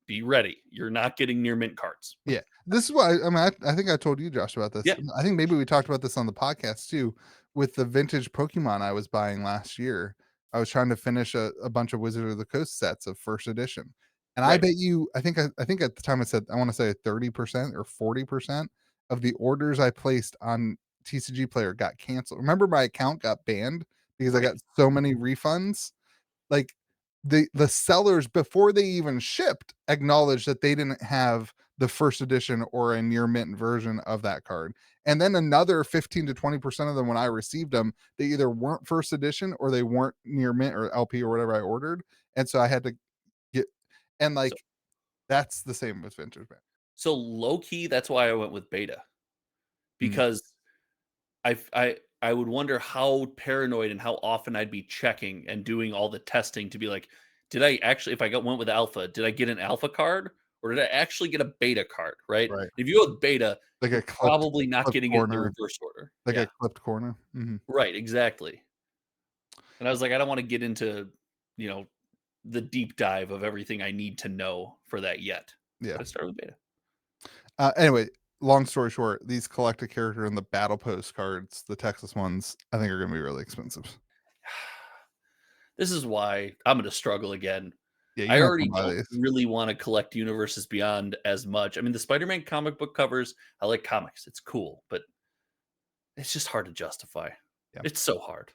be ready. You're not getting near mint cards. Yeah. This is why I mean I think I told you, Josh, about this. Yeah. I think maybe we talked about this on the podcast too, with the vintage Pokemon I was buying last year. I was trying to finish a bunch of Wizard of the Coast sets of first edition. And I Right. bet you I think at the time I said I want to say 30% or 40% of the orders I placed on TCG Player got canceled. Remember my account got banned because I Right. got so many refunds? Like the sellers before they even shipped acknowledged that they didn't have the first edition or a near mint version of that card. And then another 15 to 20% of them when I received them, they either weren't first edition or they weren't near mint or LP or whatever I ordered. And so I had to get and So, like that's the same with vintage man. so low key, that's why I went with beta Mm, because I would wonder how paranoid and how often I'd be checking and doing all the testing to be like, did I actually, if I went with alpha, did I get an alpha card or did I actually get a beta card? Right. right. If you go with beta, Like you're a probably not clipped getting it in the corner, reverse order. like Yeah. a clipped corner. Mhm. Right. Exactly. And I was like, I don't want to get into, you know, the deep dive of everything I need to know for that yet. Yeah. But I started with beta. Anyway, long story short, these collected character and the battle postcards, the Texas ones, I think are going to be really expensive. This is why I'm going to struggle again. Yeah, I you're not already going to buy don't these. really want to collect Universes Beyond as much. I mean, the Spider-Man comic book covers, I like comics. It's cool, but it's just hard to justify. Yeah. It's so hard.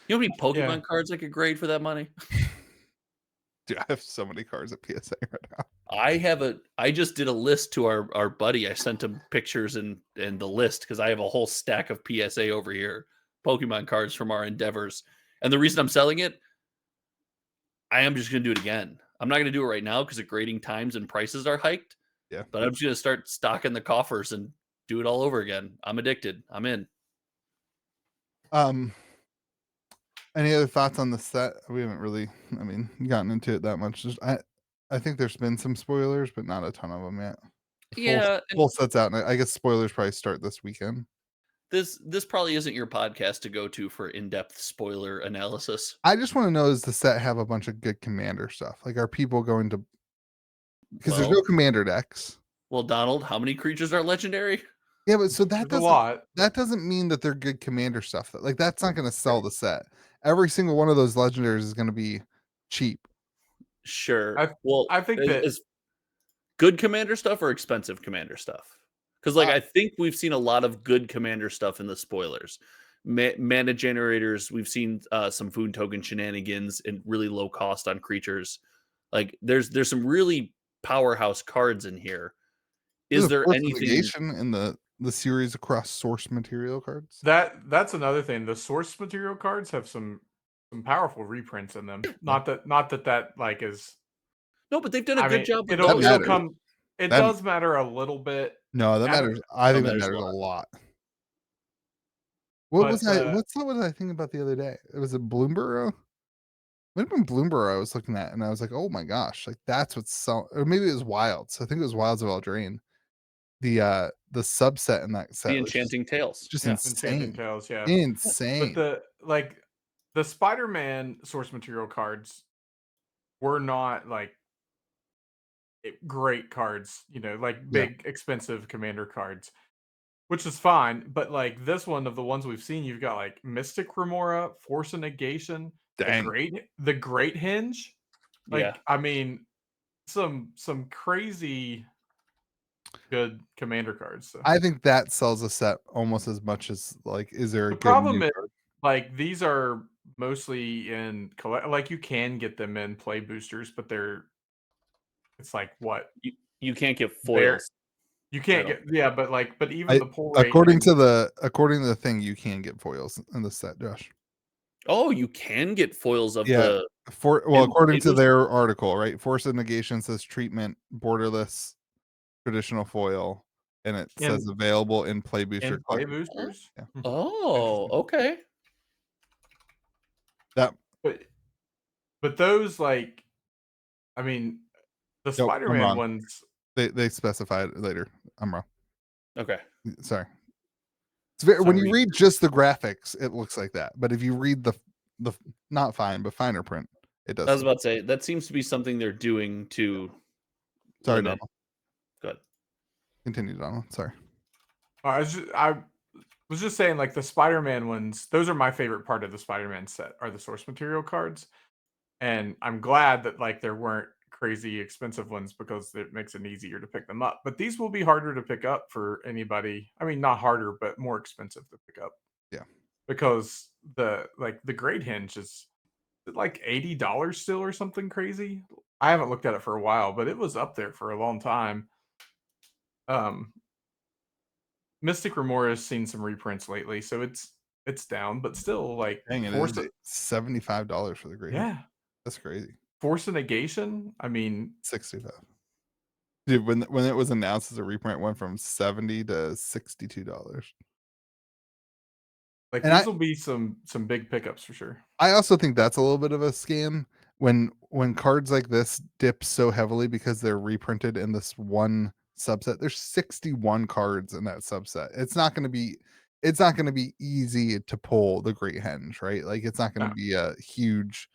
You know how many Pokemon Yeah. cards I could grade for that money? Dude, I have so many cards at PSA right now. I just did a list to our buddy. I sent him pictures and the list because I have a whole stack of PSA over here, Pokemon cards from our endeavors. And the reason I'm selling it, I am just gonna do it again. I'm not gonna do it right now because the grading times and prices are hiked. Yeah. But I'm just gonna start stocking the coffers and do it all over again. I'm addicted. I'm in. Any other thoughts on the set? We haven't really, gotten into it that much. I think there's been some spoilers, but not a ton of them yet. Yeah, and Full sets out, and I guess spoilers probably start this weekend. this probably isn't your podcast to go to for in-depth spoiler analysis. I just want to know, does the set have a bunch of good commander stuff? Like, are people going to, because there's no Well, commander decks. well, Donald, how many creatures are legendary? Yeah, but so that There's a lot. doesn't mean that they're good commander stuff. Like, that's not going to sell the set. Every single one of those legendaries is going to be cheap. Sure. I Well, I think that is good commander stuff or expensive commander stuff? Because like Uh, I think we've seen a lot of good commander stuff in the spoilers. Mana generators, we've seen some food token shenanigans and really low cost on creatures. Like there's some really powerhouse cards in here. there's Is a there force anything? negation in the series across source material cards. that's another thing. The source material cards have some powerful reprints in them. Not that like is. No, but they've done a I good mean, job with That those. it'll matters. come. It That does matter a little bit. No, that I don't- matters. I think that matters a matters a lot. lot. What was But, I thinking about the other day? It was a Bloomborough. Might have been Bloomborough I was looking at, and I was like, "Oh my gosh, like that's what's selling." Or maybe it was Wilds. I think it was Wilds of Eldraine. The subset in that set The was Enchanting Tales. just Yeah. Enchanting insane, Tales, yeah. But insane. the Spider-Man source material cards were not like great cards, like Yeah, big expensive commander cards, which is fine. But like this one of the ones we've seen, you've got like Mystic Remora, Force of Negation, dang. the Great Hinge. Yeah. Like, I mean, some crazy good commander cards. So. I think that sells a set almost as much as like, is there a The good problem new is, card? like, these are mostly in like you can get them in play boosters, but it's like what You can't get they're foils. you I can't don't. get but even I the pull rate according can to the thing, you can get foils in the set, Josh. Oh, you can get foils of Yeah, the in according play to booster? their article, right? Force of Negation says treatment, borderless, traditional foil, and it says in available in play booster play collector. boosters. Yeah, Oh, Interesting. okay. that But those like I mean the nope, I'm Spider-Man wrong. ones They specify it later. I'm wrong. Okay. Sorry. It's very, when some you read just the graphics, it looks like that. But if you read the not fine but finer print, it I does. was about to say that seems to be something they're doing to Sorry, limit. Donald. Good. Continue, Donald. Sorry. I was just saying like the Spider-Man ones, those are my favorite part of the Spider-Man set are the source material cards. And I'm glad that like there weren't crazy expensive ones because it makes it easier to pick them up. But these will be harder to pick up for anybody. I mean, not harder, but more expensive to pick up. Yeah. Because the Great Hinge is like $80 still or something crazy. I haven't looked at it for a while, but it was up there for a long time. Mystic Remora has seen some reprints lately, so it's down, but still like Dang, it Force is $75 for the grade. yeah. That's crazy. Force of Negation. I mean, 65. Dude, when it was announced as a reprint, it went from $70 to $62. like And these will be some big pickups for sure. I also think that's a little bit of a scam when cards like this dip so heavily because they're reprinted in this one subset. There's 61 cards in that subset. It's not going to be easy to pull the Great Henge, right? Like it's not going No. to be a huge,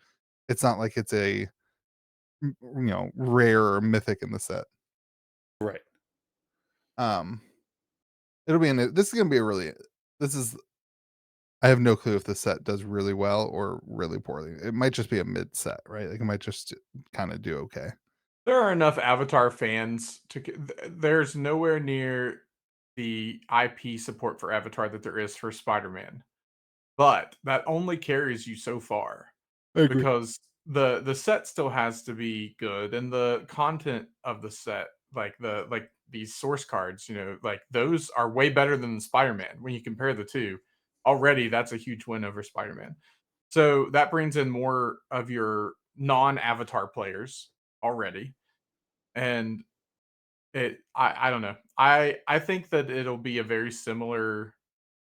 it's not like it's a rare or mythic in the set. Right. It'll be this is going to be a really, this is, I have no clue if the set does really well or really poorly. It might just be a mid set, right? Like it might just kind of do okay. There are enough Avatar fans there's nowhere near the IP support for Avatar that there is for Spider-Man. But that only carries you so far. I agree. Because the set still has to be good and the content of the set like these source cards, like those are way better than Spider-Man when you compare the two. Already that's a huge win over Spider-Man. So that brings in more of your non-Avatar players already. And I don't know. I think that it'll be a very similar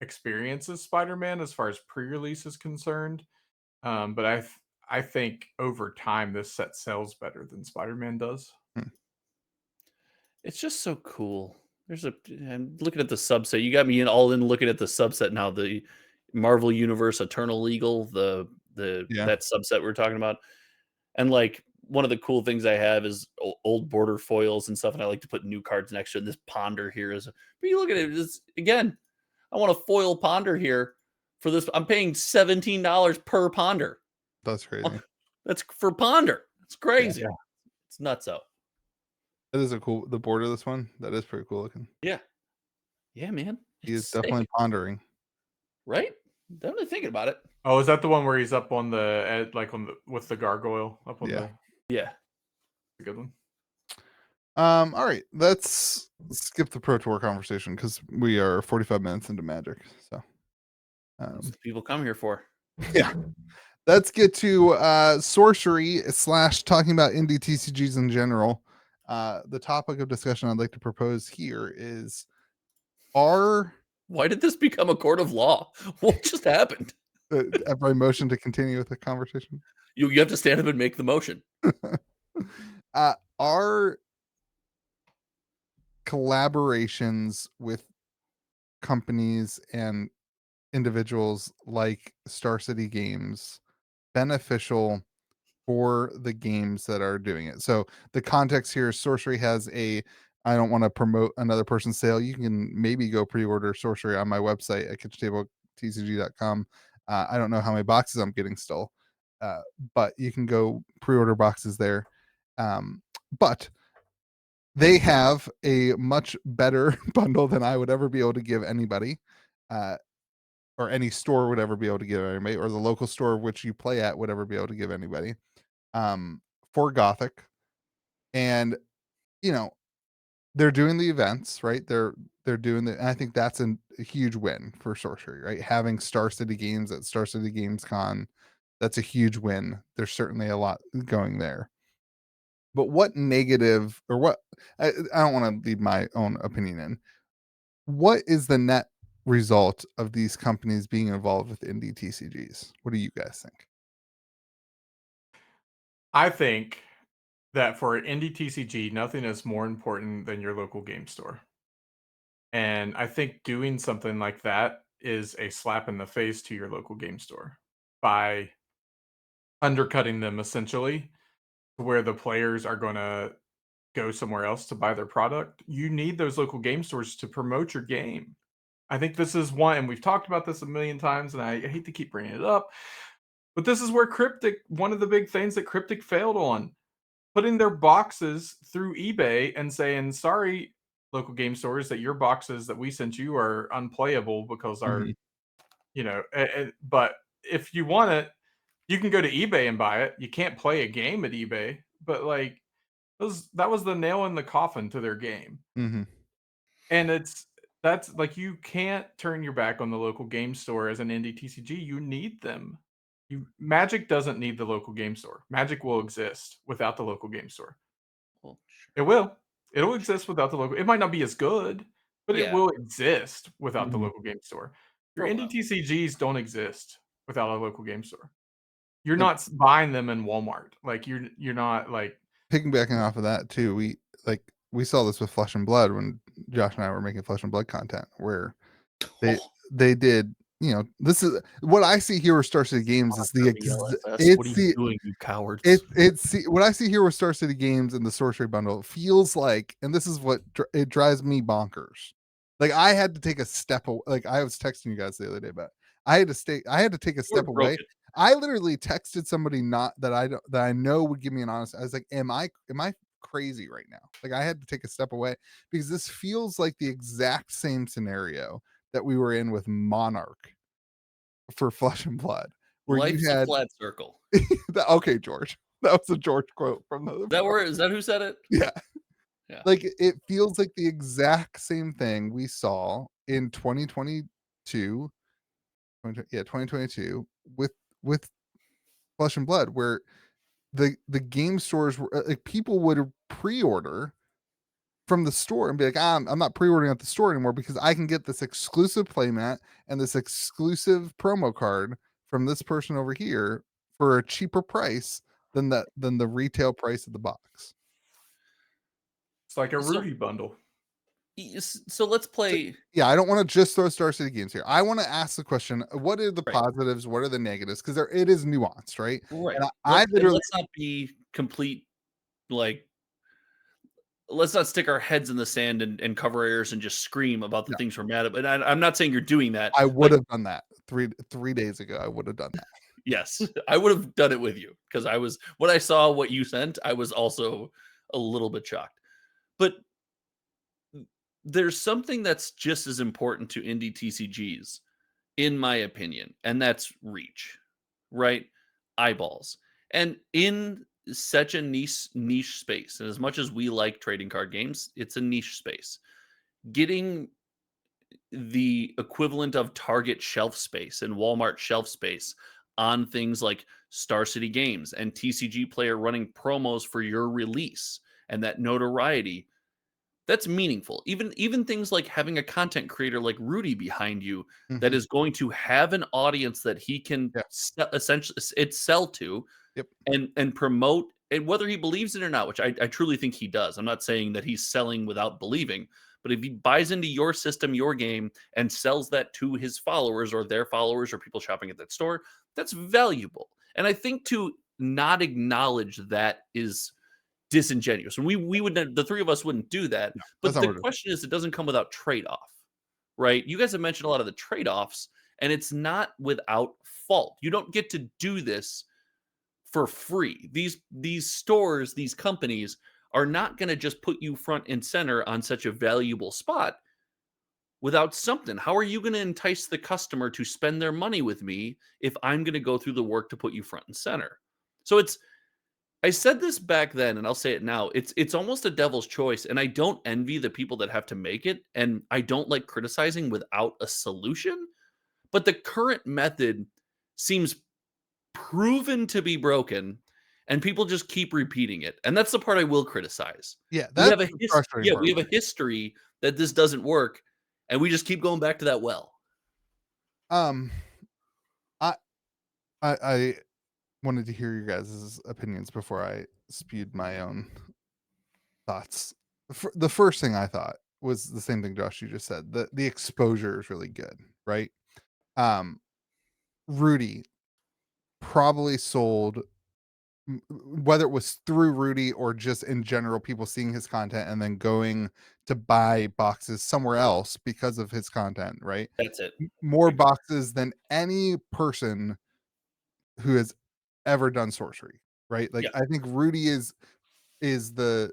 experience as Spider-Man as far as pre-release is concerned. But I think over time this set sells better than Spider-Man does. It's just so cool. I'm looking at the subset. You got me all in looking at the subset now. The Marvel Universe Eternal Eagle, Yeah. that subset we're talking about, and like one of the cool things I have is old border foils and stuff, and I like to put new cards next to it. And this Ponder here is, but you look at it, it's, again, I want a foil Ponder here for this. I'm paying $17 per Ponder. That's crazy. That's for Ponder. It's crazy. Yeah. It's nuts out. That is a cool. The border of this one, that is pretty cool looking. Yeah. Yeah, man. He is It's definitely sick, pondering. right? Definitely thinking about it. Oh, is that the one where he's up on the like on the with the gargoyle up on Yeah. Yeah. the good one? All right, let's skip the Pro Tour conversation because we are 45 minutes into Magic. So, That's what people come here for. yeah, let's get to sorcery / talking about indie TCGs in general. The topic of discussion I'd like to propose here is: Why did this become a court of law? What just happened? my motion to continue with the conversation? You have to stand up and make the motion. Are collaborations with companies and individuals like Star City Games beneficial for the games that are doing it? So the context here is Sorcery has I don't want to promote another person's sale. You can maybe go pre-order Sorcery on my website at KitchenTableTCG.com. I don't know how many boxes I'm getting still, but you can go pre-order boxes there. But they have a much better bundle than I would ever be able to give anybody, or any store would ever be able to give anybody, or the local store which you play at would ever be able to give anybody, for Gothic. And they're doing the events, right? They're doing and I think that's a huge win for Sorcery, right? Having Star City Games at Star City Games Con, that's a huge win. There's certainly a lot going there. But what negative, or what, I don't want to leave my own opinion in. What is the net result of these companies being involved with indie TCGs? What do you guys think? I think that for an indie TCG, nothing is more important than your local game store. And I think doing something like that is a slap in the face to your local game store by undercutting them essentially, where the players are going to go somewhere else to buy their product. You need those local game stores to promote your game. I think this is one, and we've talked about this a million times, and I hate to keep bringing it up, but this is where Cryptic, one of the big things that Cryptic failed on, putting their boxes through eBay and saying, sorry, local game stores, that your boxes that we sent you are unplayable because our, but if you want it, you can go to eBay and buy it. You can't play a game at eBay, but like that was the nail in the coffin to their game. Mm-hmm. And that's like, you can't turn your back on the local game store as an indie TCG. You need them. Magic doesn't need the local game store. Magic will exist without the local game store. Well, sure. It will. It'll exist without the local. It might not be as good, but it will exist without the local game store. Your indie TCGs don't exist without a local game store. You're not buying them in Walmart. Like you're not like piggybacking off of that too. We saw this with Flesh and Blood when Josh and I were making Flesh and Blood content, where they did. This is what I see here with Star City Games is what are you doing, you cowards? What I see here with Star City Games and the Sorcery Bundle feels like, and this is what it drives me bonkers. Like I had to take a step away. Like I was texting you guys the other day, but I had to take a step away. I literally texted somebody that I know would give me an honest. I was like, am I crazy right now? Like I had to take a step away because this feels like the exact same scenario that we were in with Monarch for Flesh and Blood, where Life's you had a flat circle. Okay, George, that was a George quote from the. Is that who said it? Yeah. Like it feels like the exact same thing we saw in 2022 with Flesh and Blood, where the game stores were like, people would pre-order from the store and be like, I'm not pre-ordering at the store anymore because I can get this exclusive playmat and this exclusive promo card from this person over here for a cheaper price than the retail price of the box. It's like a So- Rudy bundle. So let's play. Yeah, I don't want to just throw Star City Games here. I want to ask the question: what are the Right. positives? What are the negatives? Because it is nuanced, right? Right. And I literally, let's not be complete, like, let's not stick our heads in the sand and cover our ears and just scream about the Yeah. things we're mad at. And I'm not saying you're doing that. I but would have done that 3 days ago. I would have done that. yes, I would have done it with you because when I saw what you sent, I was also a little bit shocked. But there's something that's just as important to indie TCGs, in my opinion, and that's reach, right? Eyeballs. And in such a niche space, and as much as we like trading card games, it's a niche space. Getting the equivalent of Target shelf space and Walmart shelf space on things like Star City Games and TCG Player running promos for your release and that notoriety, that's meaningful. Even things like having a content creator like Rudy behind you that Mhm. is going to have an audience that he can Yeah. essentially sell to. Yep. And promote, and whether he believes it or not, which I truly think he does. I'm not saying that he's selling without believing, but if he buys into your system, your game, and sells that to his followers or their followers or people shopping at that store, that's valuable. And I think to not acknowledge that is disingenuous. And we would, the three of us wouldn't do that. No, But that's not the what it is. question is, it doesn't come without trade-off, right? You guys have mentioned a lot of the trade-offs, and it's not without fault. You don't get to do this for free. These stores, these companies are not going to just put you front and center on such a valuable spot without something. How are you going to entice the customer to spend their money with me if I'm going to go through the work to put you front and center? So I said this back then and I'll say it now. It's almost a devil's choice, and I don't envy the people that have to make it, and I don't like criticizing without a solution, but the current method seems proven to be broken, and people just keep repeating it. And that's the part I will criticize. Yeah, We have that's a the frustrating part. we have a history that this doesn't work, and we just keep going back to that well. I I wanted to hear your guys' opinions before I spewed my own thoughts. The first thing I thought was the same thing, Josh, you just said. The exposure is really good, right? Rudy probably sold, whether it was through Rudy or just in general, people seeing his content and then going to buy boxes somewhere else because of his content, right? That's it. More boxes than any person who has ever done sorcery, right? Like, Yeah. I think Rudy is the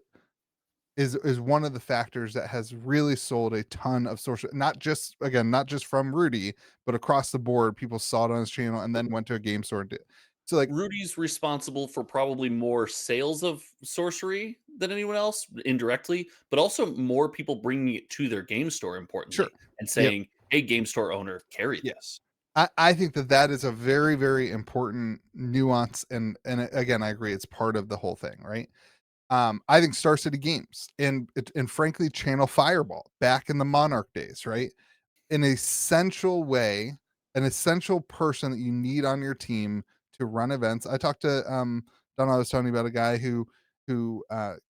is one of the factors that has really sold a ton of sorcery. Not just, again, not just from Rudy, but across the board. People saw it on his channel and then went to a game store and did. So, like, Rudy's responsible for probably more sales of sorcery than anyone else indirectly, but also more people bringing it to their game store, importantly, Sure. and Yep. saying, "Hey, game store owner, carry Yeah. this." I think that is a very, very important nuance, and again, I agree, it's part of the whole thing, right? I think Star City Games and frankly, Channel Fireball back in the Monarch days, right? An essential way, an essential person that you need on your team to run events. I talked to Don. I was telling you about a guy who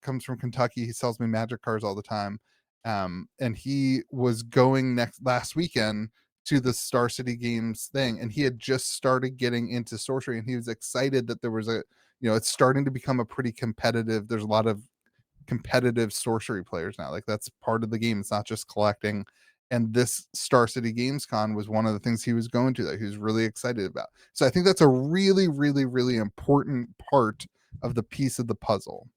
comes from Kentucky. He sells me magic cards all the time. And he was going last weekend to the Star City Games thing, and he had just started getting into sorcery, and he was excited that there was it's starting to become a pretty competitive. There's a lot of competitive sorcery players now. Like, that's part of the game. It's not just collecting. And this Star City Games Con was one of the things he was going to that he was really excited about. So I think that's a really, really, really important part of the piece of the puzzle.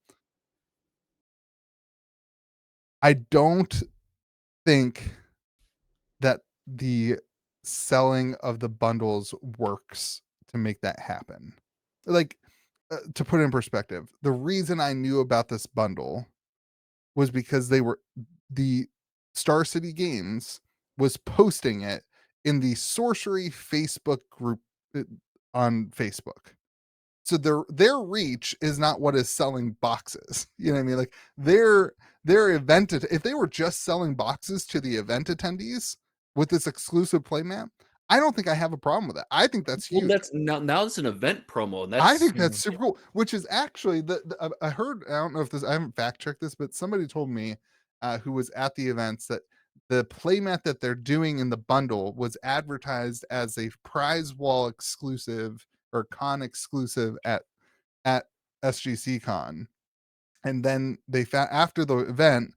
I don't think that the selling of the bundles works to make that happen. Like, to put it in perspective, the reason I knew about this bundle was because the Star City Games was posting it in the sorcery Facebook group, on Facebook. So their reach is not what is selling boxes. You know what I mean? Like, their event, if they were just selling boxes to the event attendees with this exclusive play map, I don't think I have a problem with that. I think that's Well, huge. that's now it's an event promo, and I that's think that's super cool, which is actually I heard, I don't know if this, I haven't fact checked this, but somebody told me who was at the events that the playmat that they're doing in the bundle was advertised as a prize wall exclusive or con exclusive at SGC Con. And then they found after the event,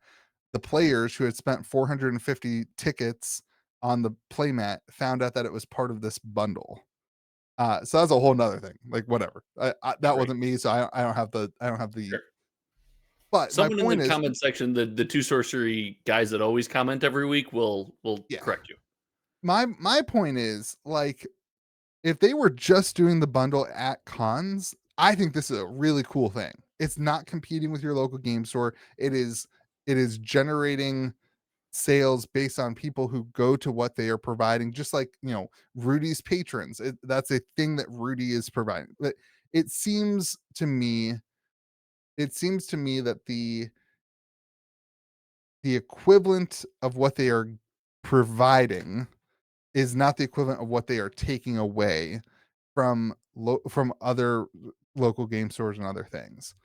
the players who had spent 450 tickets on the playmat found out that it was part of this bundle. So that's a whole nother thing. Like whatever. That great. wasn't me, so I don't have the. Sure. But my Someone in the point is, comment section, the two sorcery guys that always comment every week will yeah. correct you. My point is, like, if they were just doing the bundle at cons, I think this is a really cool thing. It's not competing with your local game store. It is generating sales based on people who go to what they are providing, just like, Rudy's patrons. That's a thing that Rudy is providing. But it seems to me that the equivalent of what they are providing is not the equivalent of what they are taking away from other local game stores and other things.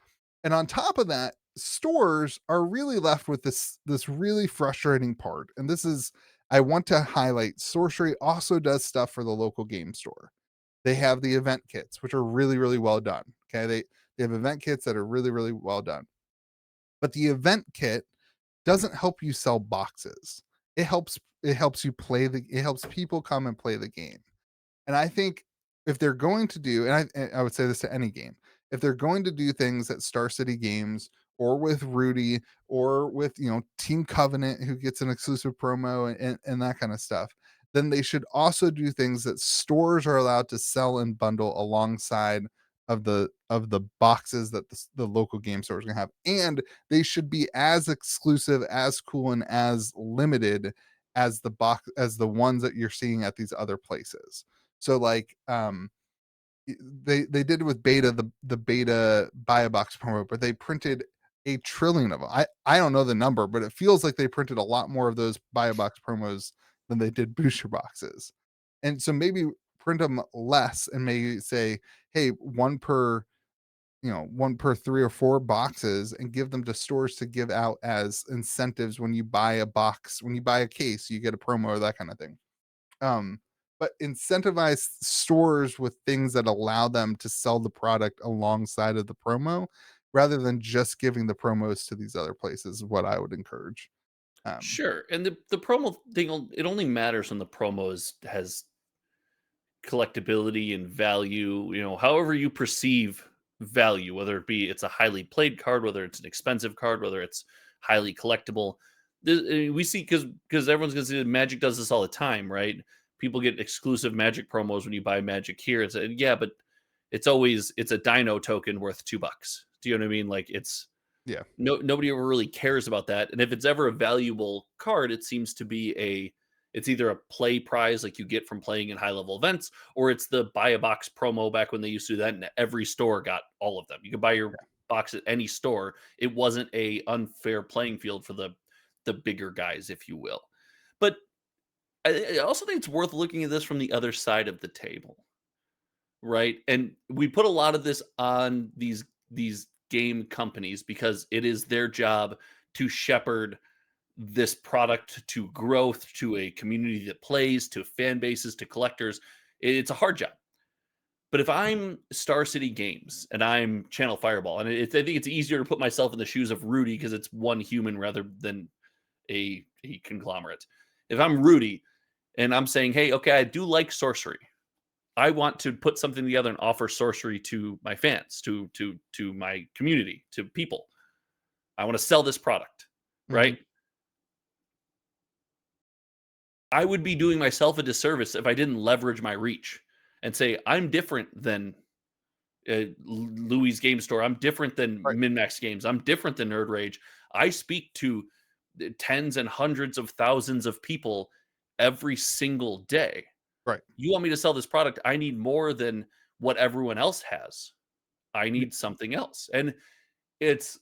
And on top of that, stores are really left with this really frustrating part. And this is, I want to highlight, Sorcery also does stuff for the local game store. They have the event kits, which are really, really well done. Okay. They have event kits that are really, really well done. But the event kit doesn't help you sell boxes. It helps you it helps people come and play the game. And I think if they're going to do, and I would say this to any game, if they're going to do things at Star City Games or with Rudy or with, Team Covenant, who gets an exclusive promo and that kind of stuff, then they should also do things that stores are allowed to sell and bundle alongside of the boxes that the local game stores can have. And they should be as exclusive, as cool, and as limited as the ones that you're seeing at these other places. So like they did it with beta, the beta buy a box promo, but they printed a trillion of them. I don't know the number, but it feels like they printed a lot more of those buy a box promos than they did booster boxes. And so maybe print them less and maybe say, hey, one per 3 or 4 boxes, and give them to stores to give out as incentives. When you buy a box, when you buy a case, you get a promo or that kind of thing. But incentivize stores with things that allow them to sell the product alongside of the promo, rather than just giving the promos to these other places, is what I would encourage. Um, Sure. And the promo thing, it only matters when the promo has collectability and value, however you perceive value, whether it be it's a highly played card, whether it's an expensive card, whether it's highly collectible. We see, because everyone's going to say Magic does this all the time, right? People get exclusive Magic promos when you buy Magic here. Yeah, but it's a Dino token worth $2. Do you know what I mean? Like, yeah. nobody ever really cares about that. And if it's ever a valuable card, it seems to be it's either a play prize like you get from playing in high level events, or it's the buy a box promo back when they used to do that, and every store got all of them. You could buy your box at any store. It wasn't a unfair playing field for the bigger guys, if you will. But I also think it's worth looking at this from the other side of the table, right? And we put a lot of this on these game companies because it is their job to shepherd this product to growth, to a community that plays, to fan bases, to collectors. It's a hard job. But if I'm Star City Games and I'm Channel Fireball, and I think it's easier to put myself in the shoes of Rudy because it's one human rather than a conglomerate. If I'm Rudy and I'm saying, hey, okay, I do like sorcery. I want to put something together and offer sorcery to my fans, to my community, to people. I want to sell this product, right? Mhm. I would be doing myself a disservice if I didn't leverage my reach and say, I'm different than Louis Game Store. I'm different than Right. MinMax Games. I'm different than Nerd Rage. I speak to tens and hundreds of thousands of people every single day. Right. You want me to sell this product? I need more than what everyone else has. I Yeah. need something else. And it's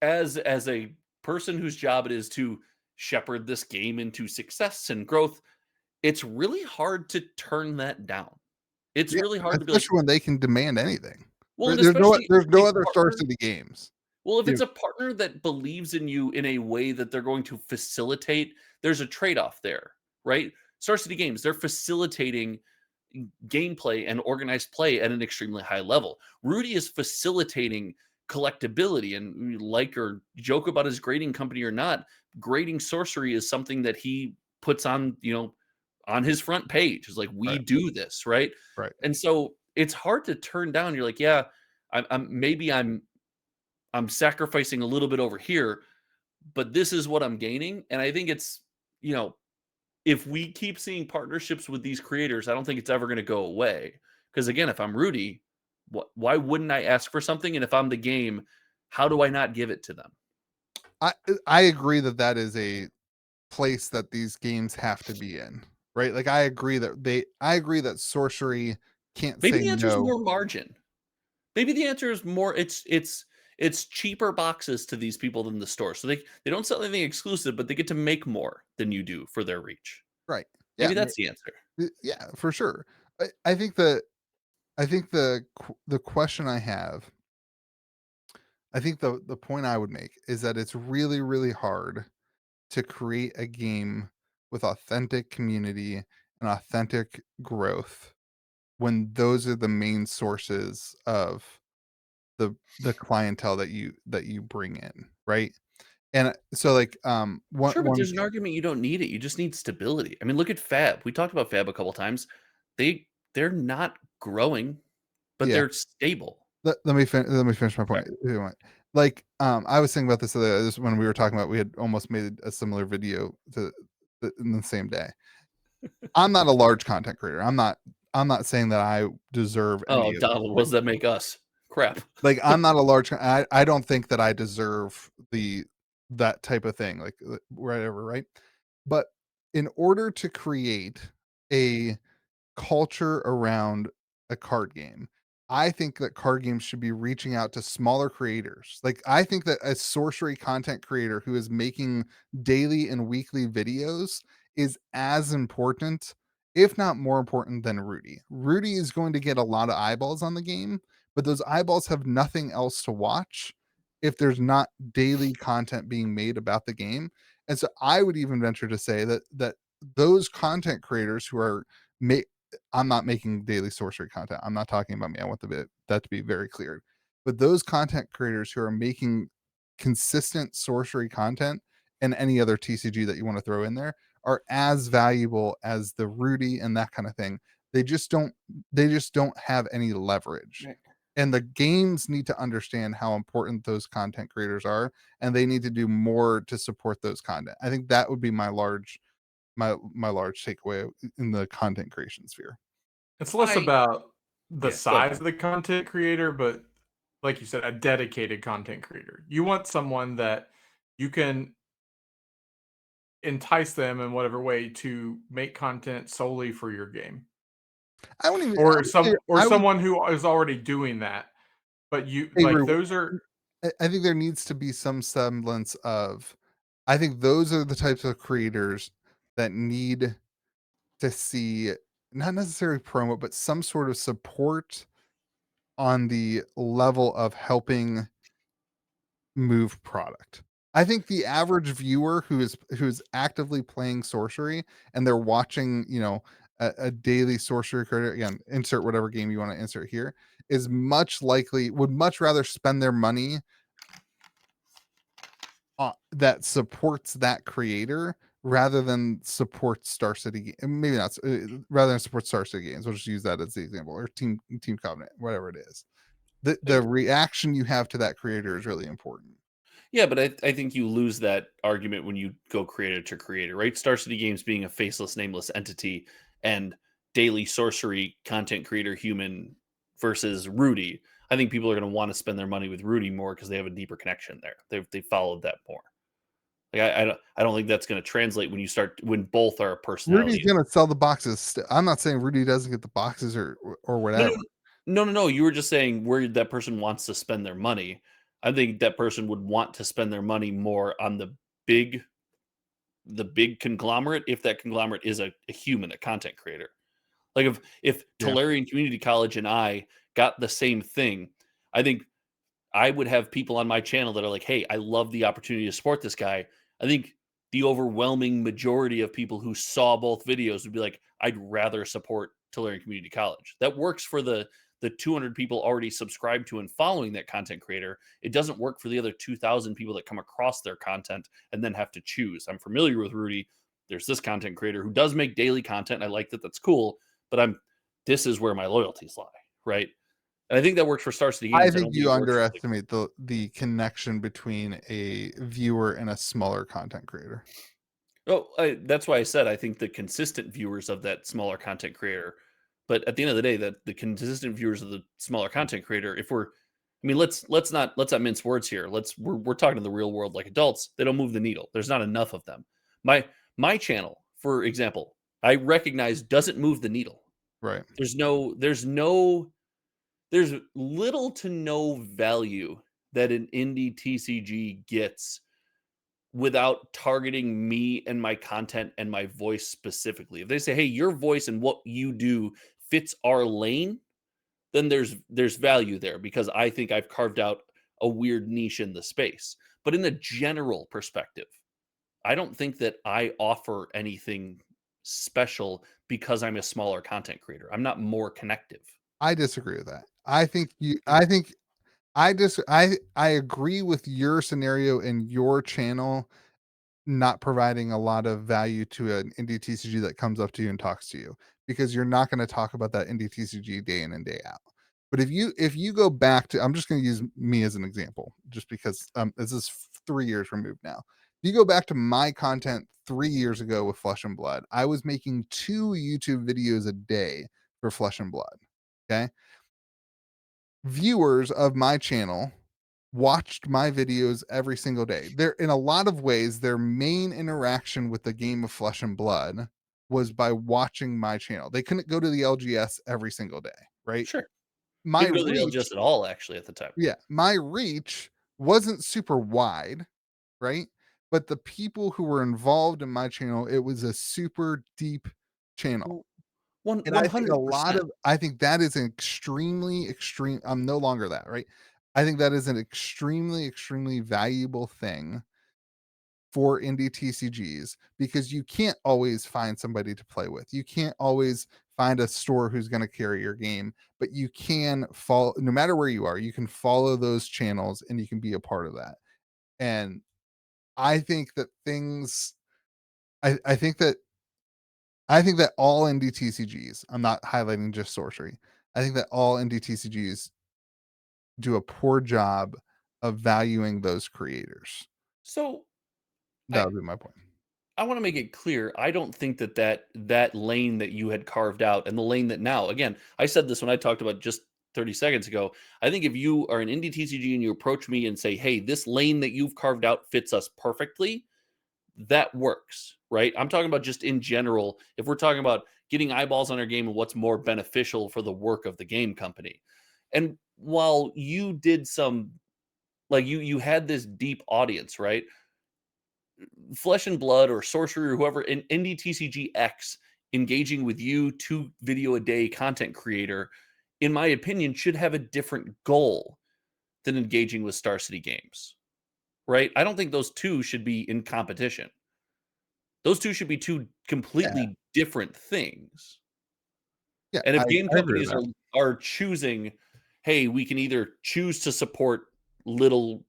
as a person whose job it is to shepherd this game into success and growth, it's really hard to turn that down. It's Yeah, really hard to be like, especially when they can demand anything. well, and There's especially no a other Star partner. City games. Well, if You it's a partner that believes in you in a way that they're going to facilitate, there's a trade-off there, right? Star City Games, they're facilitating gameplay and organized play at an extremely high level. Rudy is facilitating collectability, and like or joke about his grading company or not, grading sorcery is something that he puts on, on his front page. It's like, we Right, do this, right? right. And so it's hard to turn down. You're like, yeah, I'm sacrificing a little bit over here, but this is what I'm gaining. And I think it's, you know, if we keep seeing partnerships with these creators, I don't think it's ever going to go away. Because again, if I'm Rudy, why wouldn't I ask for something? And if I'm the game, how do I not give it to them? I agree that is a place that these games have to be in, right? Like I agree that sorcery can't Maybe say the answer is no. more margin. Maybe the answer is more it's cheaper boxes to these people than the store. So they don't sell anything exclusive, but they get to make more than you do for their reach. Right. Yeah. Maybe that's the answer. Yeah, for sure. I think the question I have, I think the point I would make is that it's really, really hard to create a game with authentic community and authentic growth when those are the main sources of the clientele that you bring in, right? And so like Sure, but one there's an argument you don't need it. You just need stability. I mean, look at Fab. We talked about Fab a couple times. They're not growing, but yeah, they're stable. let me finish my Okay. point if you want. Like I was thinking about this when we were talking about we had almost made a similar video in the same day. I'm not a large content creator. I'm not saying that I deserve Oh, any of Donald, what does that make us? Crap. like I'm not a large I don't think that I deserve that type of thing, like whatever, right? But in order to create a culture around a card game, I think that card games should be reaching out to smaller creators. Like I think that a sorcery content creator who is making daily and weekly videos is as important, if not more important than Rudy. Rudy is going to get a lot of eyeballs on the game, but those eyeballs have nothing else to watch if there's not daily content being made about the game. And so I would even venture to say that those content creators who are ma- I'm not making daily sorcery content. I'm not talking about me. I want that to be very clear. But those content creators who are making consistent sorcery content and any other TCG that you want to throw in there are as valuable as the Rudy and that kind of thing. They just don't have any leverage. Right. And the games need to understand how important those content creators are, and they need to do more to support those content. I think that would be my large takeaway in the content creation sphere. It's less I about the Yeah, go ahead. size of the content creator, but like you said, a dedicated content creator. You want someone that you can entice them in whatever way to make content solely for your game. I wouldn't even. Or I would someone who is already doing that. But you say like those are I think there needs to be some semblance of. I think those are the types of creators that need to see not necessarily promo, but some sort of support on the level of helping move product. I think the average viewer who's actively playing sorcery and they're watching, a daily sorcery creator, again, insert whatever game you want to insert here, is would much rather spend their money that supports that creator rather than support Star City maybe not rather than support Star City Games. We'll just use that as the example, or Team Covenant, whatever it is. The reaction you have to that creator is really important. Yeah, but I think you lose that argument when you go creator to creator, right? Star City Games being a faceless, nameless entity and daily sorcery content creator human versus Rudy. I think people are going to want to spend their money with Rudy more because they have a deeper connection there. They followed that more. Like I don't think that's going to translate when both are Rudy's personalities. gonna sell the boxes. I'm not saying Rudy doesn't get the boxes or No, whatever. no. You were just saying where that person wants to spend their money. I think that person would want to spend their money more on the big the big conglomerate if that conglomerate is a human, a content creator. Like if Yeah. Tolarian Community College and I got the same thing, I think I would have people on my channel that are like, "Hey, I love the opportunity to support this guy." I think the overwhelming majority of people who saw both videos would be like, "I'd rather support Tolarian Community College." That works for the 200 people already subscribed to and following that content creator. It doesn't work for the other 2,000 people that come across their content and then have to choose. I'm familiar with Rudy. There's this content creator who does make daily content. I like that. That's cool. But this is where my loyalties lie, right? And I think that works for Star City I Games. think don't you it works for, like, underestimate the connection between a viewer and a smaller content creator. oh, that's why I said I think the consistent viewers of that smaller content creator, but at the end of the day, that the consistent viewers of the smaller content creator, if we're, I mean, let's not mince words here. We're talking to the real world like adults. They don't move the needle. There's not enough of them. My channel, for example, I recognize doesn't move the needle. Right. There's little to no value that an indie TCG gets without targeting me and my content and my voice specifically. If they say, "Hey, your voice and what you do fits our lane," then there's value there because I think I've carved out a weird niche in the space. But in the general perspective, I don't think that I offer anything special because I'm a smaller content creator. I'm not more connective. I disagree with that. I agree with your scenario and your channel not providing a lot of value to an indie TCG that comes up to you and talks to you, because you're not going to talk about that indie TCG day in and day out. But if you go back to, I'm just going to use me as an example, just because this is 3 years removed now. If you go back to my content 3 years ago with Flesh and Blood, I was making 2 YouTube videos a day for Flesh and Blood. Okay, viewers of my channel watched my videos every single day. They're, in a lot of ways, their main interaction with the game of Flesh and Blood was by watching my channel. They couldn't go to the LGS every single day, right? Sure. My Didn't go to the reach, LGS at all, actually, at the time. yeah, my reach wasn't super wide, right? But the people who were involved in my channel, it was a super deep channel. One And one I think a hundred lot percent. of I think that is an extreme. I'm no longer that, right? I think that is an extremely valuable thing for indie TCGs, because you can't always find somebody to play with. You can't always find a store who's going to carry your game, but you can follow, no matter where you are, you can follow those channels and you can be a part of that. And I think that things I think that all indie TCGs, I'm not highlighting just sorcery. I think that all indie TCGs do a poor job of valuing those creators. So That I would be my point. I want to make it clear. I don't think that lane that you had carved out and the lane that now, again, I said this when I talked about just 30 seconds ago. I think if you are an indie TCG and you approach me and say, "Hey, this lane that you've carved out fits us perfectly," that works, right? I'm talking about just in general. If we're talking about getting eyeballs on our game and what's more beneficial for the work of the game company. And while you did some, like, you had this deep audience, right? Flesh and Blood or Sorcery or whoever in indie TCG X engaging with you, 2 video a day content creator, in my opinion, should have a different goal than engaging with Star City Games, right? I don't think those two should be in competition. Those two should be two Yeah, completely different things. yeah, And I if game I agree with companies that. are choosing, hey, we can either choose to support little,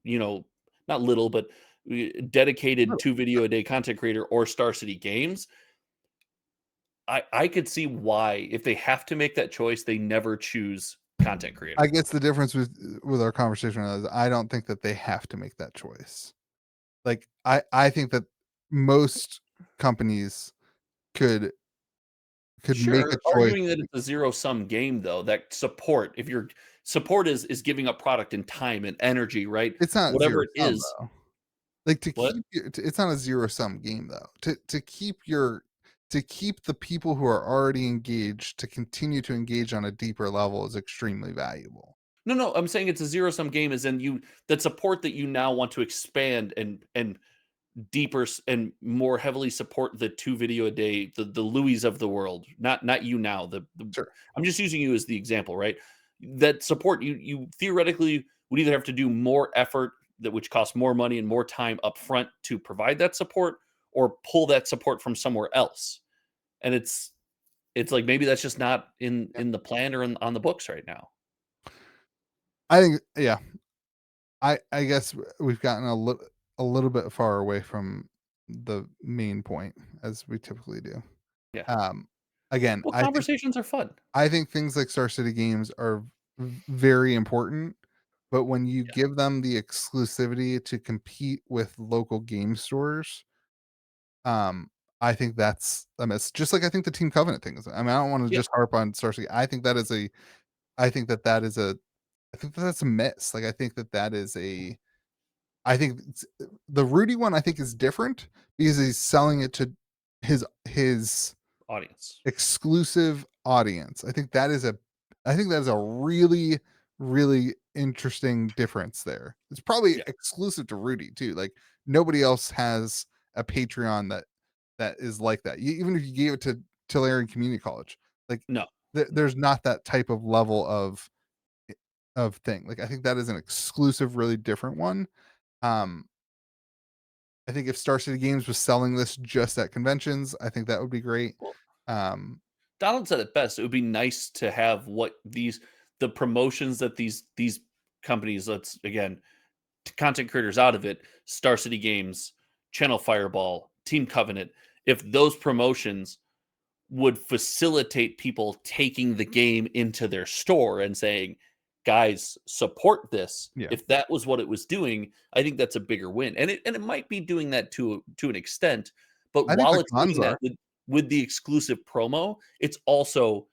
not little, but dedicated No, 2 video a day content creator or Star City Games, I could see why if they have to make that choice, they never choose content I creator. guess the difference with our conversation is I don't think that they have to make that choice. Like, I think that most companies could make a Sure, choice. arguing that it's a zero-sum game though, that support, if your support is giving up product and time and energy, right? It's not Whatever zero it sum is. though. Like, What? it's not a zero sum game though. To keep the people who are already engaged to continue to engage on a deeper level is extremely valuable. No, I'm saying it's a zero-sum game as in that support that you now want to expand and deeper and more heavily support the 2 video a day, the Louis of the world, not you now. Sure. I'm just using you as the example, right? That support you theoretically would either have to do more effort that which costs more money and more time up front to provide that support, or pull that support from somewhere else. And it's like maybe that's just not in the plan or on the books right now. I think, yeah, I guess we've gotten a little bit far away from the main point as we typically do. Yeah. Um, Again, Well, conversations are fun. I think things like Star City Games are very important, but when you Yeah. give them the exclusivity to compete with local game stores, um, I think that's a miss. Just like I think the Team Covenant thing is. I mean, I don't want to Yeah. just harp on Star City. I think that is a. I think that that is a. I think that that's a miss. Like I think that that is a. I think the Rudy one. I think is different because he's selling it to his Audience. exclusive audience. I think that is a really, really interesting difference there. It's probably Yeah. exclusive to Rudy too. Like nobody else has a Patreon that is like that. Even if you gave it to Tulare Community College, like No. No. there's not that type of level of thing. Like I think that is an exclusive, really different one. Um, I think if Star City Games was selling this just at conventions, I think that would be great. Well, Um, Donald said it best. It would be nice to have what the promotions that these companies, let's again, content creators out of it, Star City Games, Channel Fireball, Team Covenant, if those promotions would facilitate people taking the game into their store and saying, "Guys, support this." yeah, If that was what it was doing, I think that's a bigger win. And it might be doing that to an extent, but I think while the it's cons doing that are. with the exclusive promo, it's also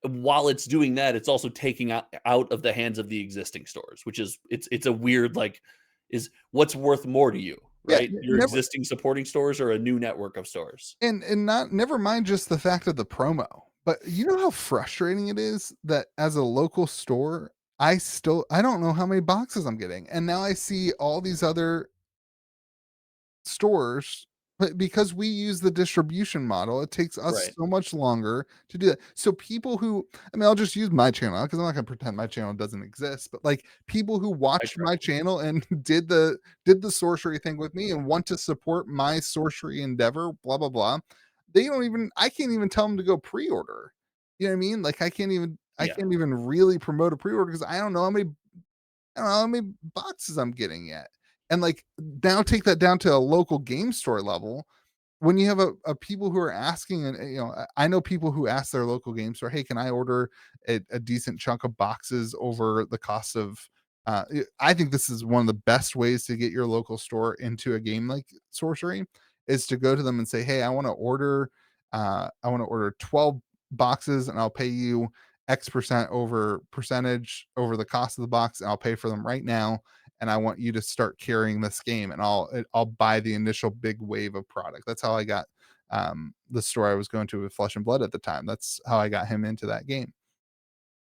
while it's doing that, it's also taking out of the hands of the existing stores, which is it's a weird like is what's worth more to you, Yeah, right? Your never existing supporting stores or a new network of stores. and not never mind just the fact of the promo, but you know how frustrating it is that as a local store, I don't know how many boxes I'm getting. And now I see all these other stores, but because we use the distribution model, it takes us Right. so much longer to do that. So people who, I mean, I'll just use my channel because I'm not going to pretend my channel doesn't exist, but like people who I watched trust my you. channel and did the sorcery thing with me and want to support my sorcery endeavor, blah blah blah. They don't even I can't even tell them to go pre-order. You know what I mean? Like I Yeah. can't even really promote a pre-order because I don't know how many boxes I'm getting yet. And like now take that down to a local game store level. When you have a people who are asking, and I know people who ask their local game store, hey, can I order a decent chunk of boxes over the cost of I think this is one of the best ways to get your local store into a game like sorcery is to go to them and say, hey, I want to order 12 boxes and I'll pay you X percentage over the cost of the box, and I'll pay for them right now. And I want you to start carrying this game, and I'll buy the initial big wave of product. That's how I got the store I was going to with Flesh and Blood at the time. That's how I got him into that game.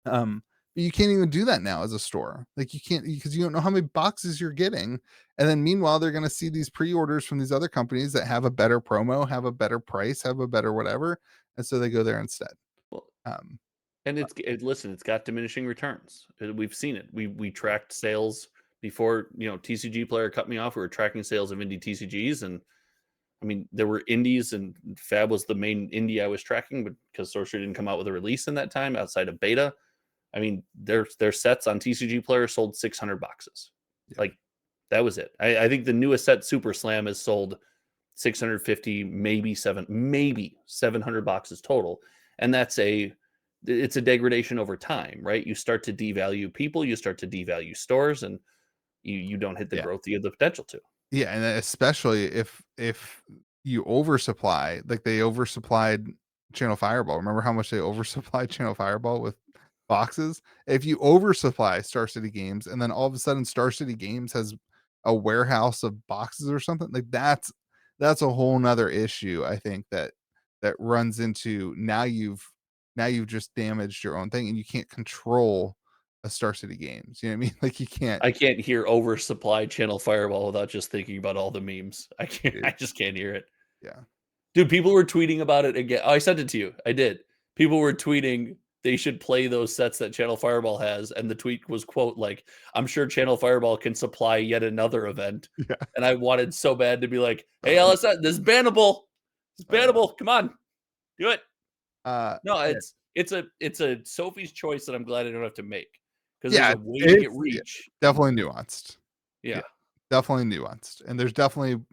But you can't even do that now as a store. Like you can't because you don't know how many boxes you're getting. And then meanwhile, they're going to see these pre-orders from these other companies that have a better promo, have a better price, have a better whatever, and so they go there instead. Well, Um, and listen, it's got diminishing returns. We've seen it. We tracked sales before, TCG player cut me off. We were tracking sales of indie TCGs, and I mean, there were indies, and Fab was the main indie I was tracking, but because Sorcery didn't come out with a release in that time outside of beta, I mean, their sets on TCG Player sold 600 boxes. Yeah. Like that was it. I think the newest set, Super Slam, has sold 650, maybe 700 boxes total, and it's a degradation over time, right? You start to devalue people, you start to devalue stores, and you don't hit the yeah. growth you have the potential to. Yeah, and especially if you oversupply, like they oversupplied Channel Fireball. Remember how much they oversupplied Channel Fireball with boxes? If you oversupply Star City Games, and then all of a sudden Star City Games has a warehouse of boxes or something, like that's a whole nother issue. I think that runs into now you've just damaged your own thing, and you can't control a Star City Games. You know what I mean? Like you can't. I can't hear oversupply Channel Fireball without just thinking about all the memes. I can't. Dude. I just can't hear it. Yeah. Dude, people were tweeting about it again. Oh, I sent it to you. I did. People were tweeting they should play those sets that Channel Fireball has, and the tweet was quote like, "I'm sure Channel Fireball can supply yet another event." Yeah. And I wanted so bad to be like, "Hey, LSN, this is bannable. It's bannable. Come on, do it." No, it's a Sophie's choice that I'm glad I don't have to make because Yeah, there's a way to get it's reach. definitely nuanced. Yeah. Definitely nuanced, and there's definitely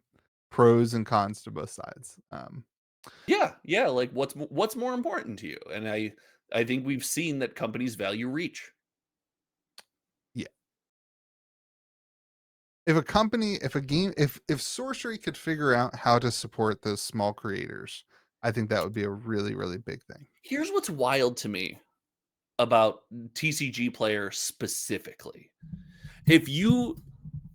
pros and cons to both sides. Yeah. Like, what's more important to you? And I think we've seen that companies value reach. Yeah. If Sorcery could figure out how to support those small creators, I think that would be a really, really big thing. Here's what's wild to me about TCG Player specifically. If you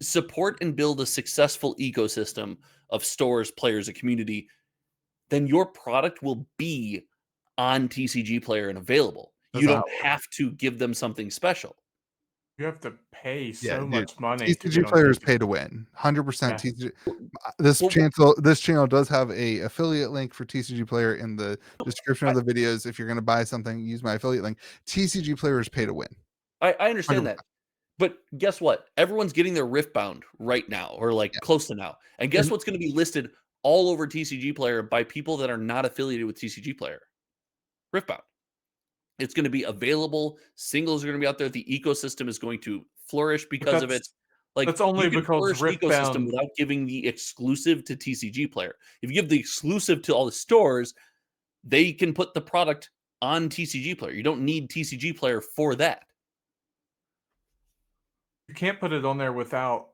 support and build a successful ecosystem of stores, players, a community, then your product will be on TCG Player and available. That's You not don't how it have to give them something special. You have to pay Yeah, so dude. much money to TCG get on players TCG. pay to win. 100% Yeah. TCG. Well, This channel does have a affiliate link for TCG Player in the description of the videos. If you're going to buy something, use my affiliate link. TCG players pay to win. I understand 100%. that. But guess what? Everyone's getting their Riftbound right now, or like Yeah. close to now. And guess And- what's going to be listed all over TCG Player by people that are not affiliated with TCG Player? Riftbound. It's going to be available. Singles are going to be out there. The ecosystem is going to flourish because of it. Like, that's only you can because flourish an ecosystem Riftbound- without giving the exclusive to TCG Player. If you give the exclusive to all the stores, they can put the product on TCG Player. You don't need TCG Player for that. You can't put it on there without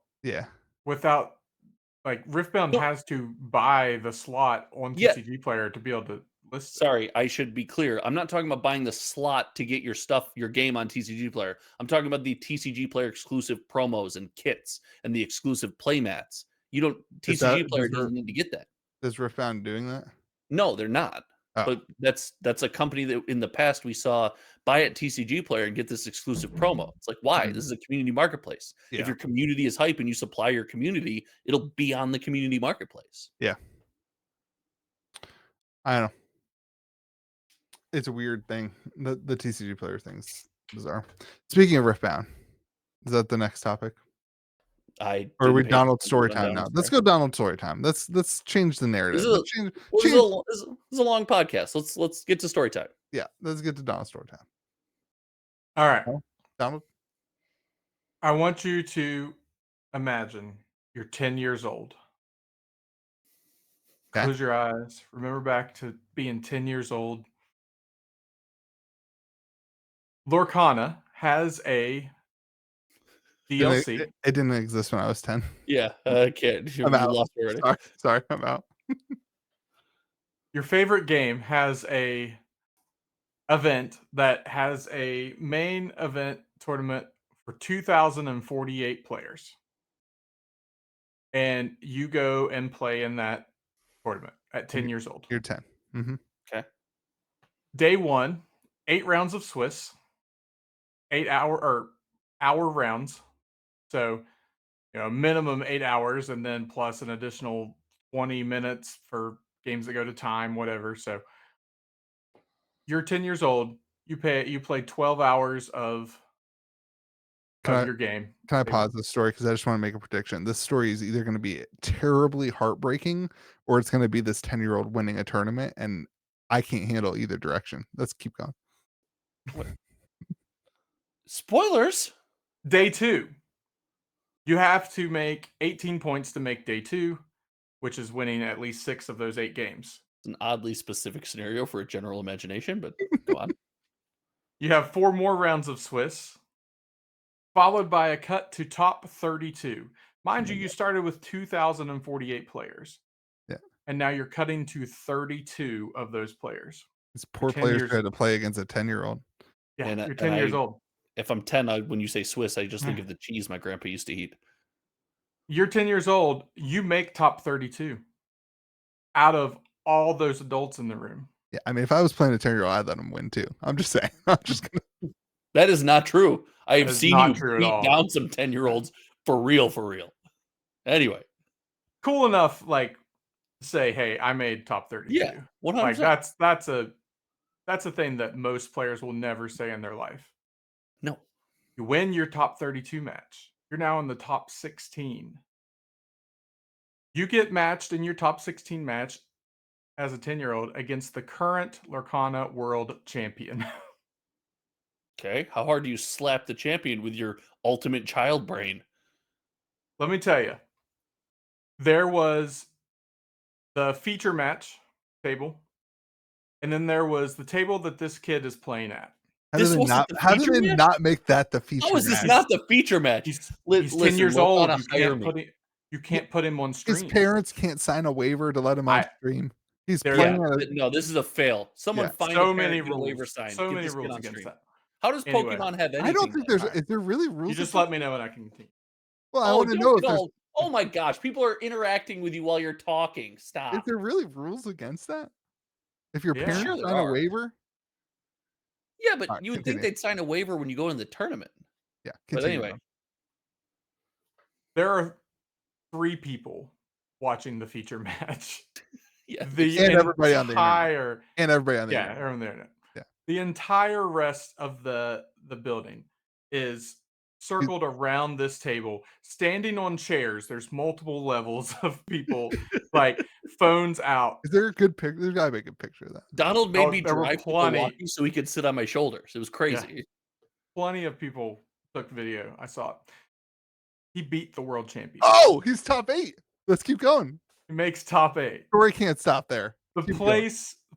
like Riftbound No. has to buy the slot on Yeah. TCG Player to be able to list it. Sorry, I should be clear. I'm not talking about buying the slot to get your stuff, your game on TCG Player. I'm talking about the TCG Player exclusive promos and kits and the exclusive playmats. You don't TCG Player doesn't need to get that. Is Riftbound doing that? No, they're not. Oh. But that's a company that in the past we saw buy at TCG Player and get this exclusive promo. It's like, why? This is a community marketplace. Yeah. If your community is hype and you supply your community, it'll be on the community marketplace. Yeah. I don't know. It's a weird thing. The TCG Player thing's bizarre. Speaking of Riftbound, is that the next topic? Or are we Donald Storytime now? Let's go Donald Storytime. Let's change the narrative. This is a long podcast. Let's get to story time. Yeah, let's get to Donald Storytime. All right. Donald, I want you to imagine you're 10 years old. Okay. Close your eyes. Remember back to being 10 years old. Lorcana has a DLC. It didn't exist when I was 10. Yeah, I can't. I'm out. Lost already. Sorry, I'm out. Your favorite game has a event that has a main event tournament for 2,048 players. And you go and play in that tournament at 10 years old. You're 10. Mm-hmm. Okay. Day 1, 8 rounds of Swiss, 8-hour rounds. So, minimum 8 hours and then plus an additional 20 minutes for games that go to time, whatever. So you're 10 years old. You play 12 hours of your game. Can I pause this story? Because I just want to make a prediction. This story is either going to be terribly heartbreaking or it's going to be this 10-year-old winning a tournament, and I can't handle either direction. Let's keep going. Spoilers. Day 2. You have to make 18 points to make day 2, which is winning at least 6 of those 8 games. It's an oddly specific scenario for a general imagination, but go on. You have 4 more rounds of Swiss, followed by a cut to top 32. Mind you, you started with 2,048 players. Yeah. And now you're cutting to 32 of those players. These poor players had to play against a 10-year-old. Yeah, you're 10 years old. If I'm 10, when you say Swiss, I just think of the cheese my grandpa used to eat. You're 10 years old. You make top 32 out of all those adults in the room. Yeah, I mean, if I was playing a 10-year-old, I'd let him win too. I'm just saying. I'm just gonna. That is not true. I have That is seen not you true at beat all. down some 10-year-olds for real, for real. Anyway, Cool enough, like say, hey, I made top 32. yeah, 100%. Like that's a thing that most players will never say in their life. No. You win your top 32 match. You're now in the top 16. You get matched in your top 16 match as a 10-year-old against the current Lorcana world champion. Okay, how hard do you slap the champion with your ultimate child brain? Let me tell you, there was the feature match table, and then there was the table that this kid is playing at. How do This they wasn't not? the How do feature they match? not make that the feature How is this match? not the feature match? He's Listen, 10 years old. Lorcana, You hire can't me. put it. You can't put him on His stream. parents can't sign a waiver to let him on I- stream. He's There- playing. Yeah, no, this is a fail. Someone Yeah. find So a many parent, get a waiver rules. signed. So Get many this kid rules on against stream. that. How does Anyway, Pokemon have anything? I don't think then? there's. Is there really rules? You just against let me know and I can continue. Well, I Oh, want to don't know if get there's. all. Oh my gosh, people are interacting with you while you're talking. Is Stop. there really rules against that? If your Yeah. parents Sure there sign a are. waiver? Yeah, but Alright, you would think continue. they'd sign a waiver when you go in the tournament. Yeah. But Continue. anyway, on. There are 3 people watching the feature match. yeah, The And everybody on the internet. entire And everybody on the yeah, internet. everyone there. Yeah. The entire rest of the building is circled around this table, standing on chairs. There's multiple levels of people, like phones out. Is there a good picture? There's gotta be a good picture of that. Donald made Oh, me there were drive to plenty. Milwaukee so he could sit on my shoulders. It was crazy. Plenty of people took video. I saw it. He beat the world champion. Oh, he's top 8. Let's keep going. He makes top 8. Story can't stop there. The Keep going.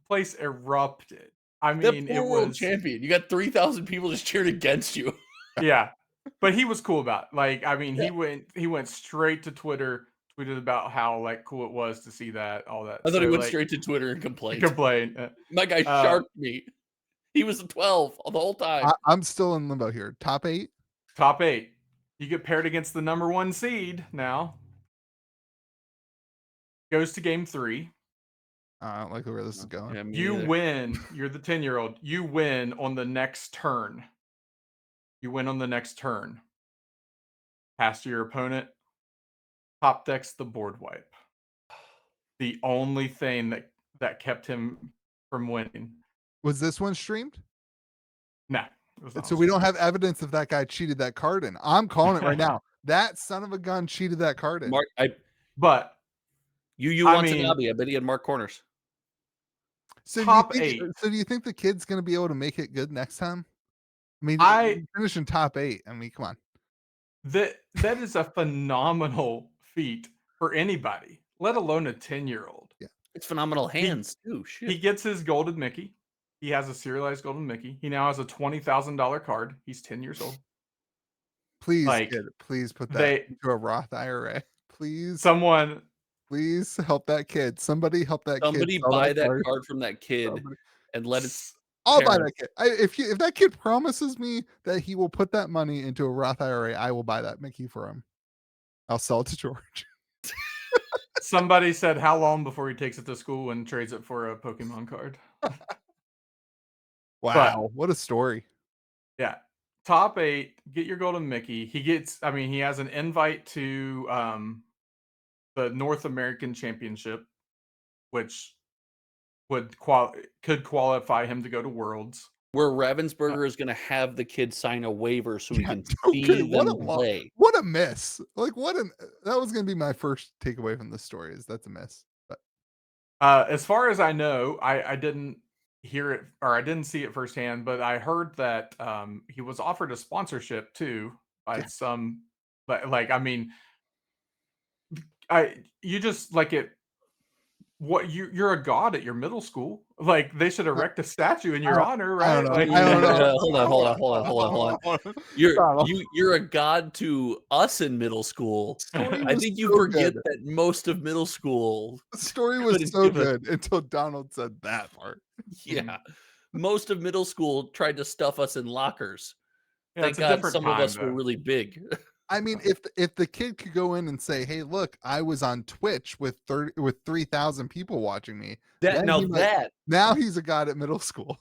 place erupted. I The mean, poor it world was champion. You got 3,000 people just cheered against you. yeah. But he was cool about it. Like, I mean, Yeah. he went straight to Twitter, tweeted about how like cool it was to see that, all that. I thought he So, went like, straight to Twitter and he complained. complained. My guy sharked me. He was a 12 the whole time. I'm still in limbo here. Top 8. Top 8. You get paired against the number 1 seed now. Goes to game 3. I don't like where this is going. Yeah, me You neither. win. You're the 10-year-old. You win on the next turn. You win on the next turn. Pass to your opponent. Top decks the board wipe. The only thing that kept him from winning. Was this one streamed? No. It was not So we don't have evidence if that guy cheated that card in. I'm calling it right now. That son of a gun cheated that card in. Mark, But you I Watanabe. mean- I bet he had Mark Corners. So top do you think, 8. So do you think the kid's going to be able to make it good next time? I mean, I- finishing top 8. I mean, come on. that is a phenomenal feat for anybody, let alone a 10-year-old. It's phenomenal hands too. Shit. He gets his golden Mickey. He has a serialized golden Mickey. He now has a $20,000 card. He's 10 years old. Please, Like, kid, please put that they- into a Roth IRA. Please, Someone please help that kid. Somebody help that Somebody kid. sell buy that card. card from that kid Somebody- and let it. s- I'll buy parents- that kid. If that kid promises me that he will put that money into a Roth IRA, I will buy that Mickey for him. I'll sell it to George. somebody said how long before he takes it to school and trades it for a Pokemon card. Wow, what a story! Yeah. Top 8, get your golden Mickey. He has an invite to the North American Championship, which could qualify him to go to Worlds. Where Ravensburger is going to have the kid sign a waiver so we Yeah, can okay, see what them a play. What a miss! Like that was going to be my first takeaway from this story. Is that's a miss? But As far as I know, I didn't hear it or I didn't see it firsthand, but I heard that he was offered a sponsorship too by Yeah. some, like I mean, you just like it. What you're a god at your middle school. Like they should erect a statue in your honor, I right? don't know. Like, I don't know. Hold on. You're a god to us in middle school. Story I was think you so forget good. that most of middle school. The story was couldn't so give a- good until Donald said that part. Yeah, most of middle school tried to stuff us in lockers. yeah, Thank it's a God different some time, of us were though. really big. I mean, if the kid could go in and say, "Hey, look, I was on Twitch with 3,000 people watching me," then he might- now he's a god at middle school.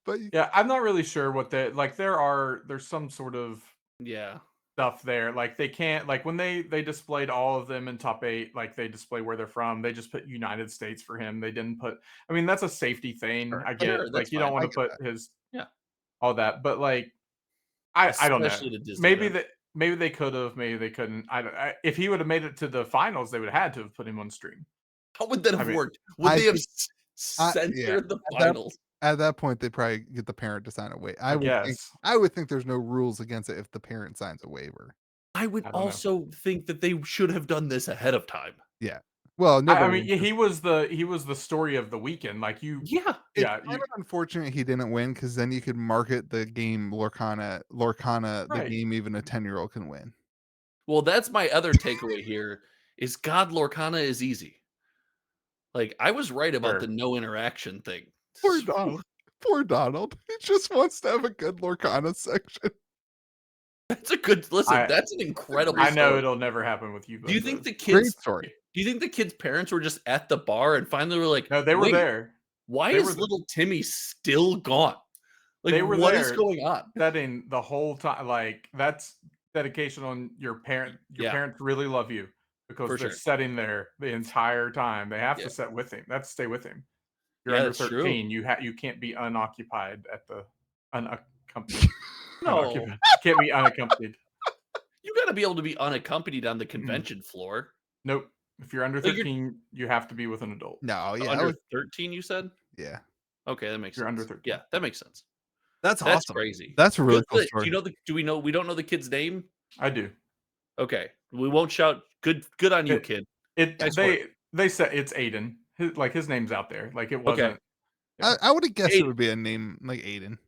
But Yeah, I'm not really sure what there's some sort of Yeah. stuff there. Like they can't like when they displayed all of them in top 8, like they display where they're from. They just put United States for him. They didn't put I mean, that's a safety thing. sure, I get Sure, that's like you fine. don't want I to get put that. his Yeah. all that, but like I don't know. Especially the Disney Maybe event. that maybe they could have, maybe they couldn't. I don't if he would have made it to the finals, they would have had to have put him on stream. How would that I have mean, worked? Would I they have think yeah. censored the At that finals? at that point, they probably get the parent to sign a waiver. I guess. I would think there's no rules against it if the parent signs a waiver. I would I don't know. also think that they should have done this ahead of time. Yeah. Well, I nobody mean, he was the story of the weekend. Like Yeah. it's yeah, kind you of unfortunate he didn't win because then you could market the game Lorcana, the right. game even a 10-year-old can win. Well, that's my other takeaway here is God Lorcana is easy. Like, I was right about the Sure. no interaction thing. Poor Donald. Poor Donald. He just wants to have a good Lorcana section. That's a good listen, I that's an incredible I know story. it'll never happen with you, Do you but think the Great kids story. do you think the kids' parents were just at the bar and finally were like, no, they were "Wait, there. why They were is th little Timmy still gone? Like, they were what is there going on?" setting the whole time. Like that's dedication on your parent. Your Yeah, parents really love you because for they're sure. setting there the entire time. They have Yeah. to set with him. That's stay with him. You're Yeah, under that's true. 13. You can't be unoccupied at the unaccompanied. No. Unoccupied. Can't be unaccompanied. You gotta be able to be unaccompanied on the Mm-mm. convention floor. Nope. If you're under Like, you're 13, you have to be with an adult. No, yeah, I under would 13, you said? yeah. Okay, that makes You're under sense. 13. Yeah, that makes sense. That's That's awesome. crazy. That's a really Good cool do story. you know we don't know the kid's name? I do. Okay. We won't shout good on you, It kid. it Nice work. they said it's Aiden. His name's out there. Like it Okay. wasn't. Yeah. I would have guessed it Aiden, would be a name like Aiden.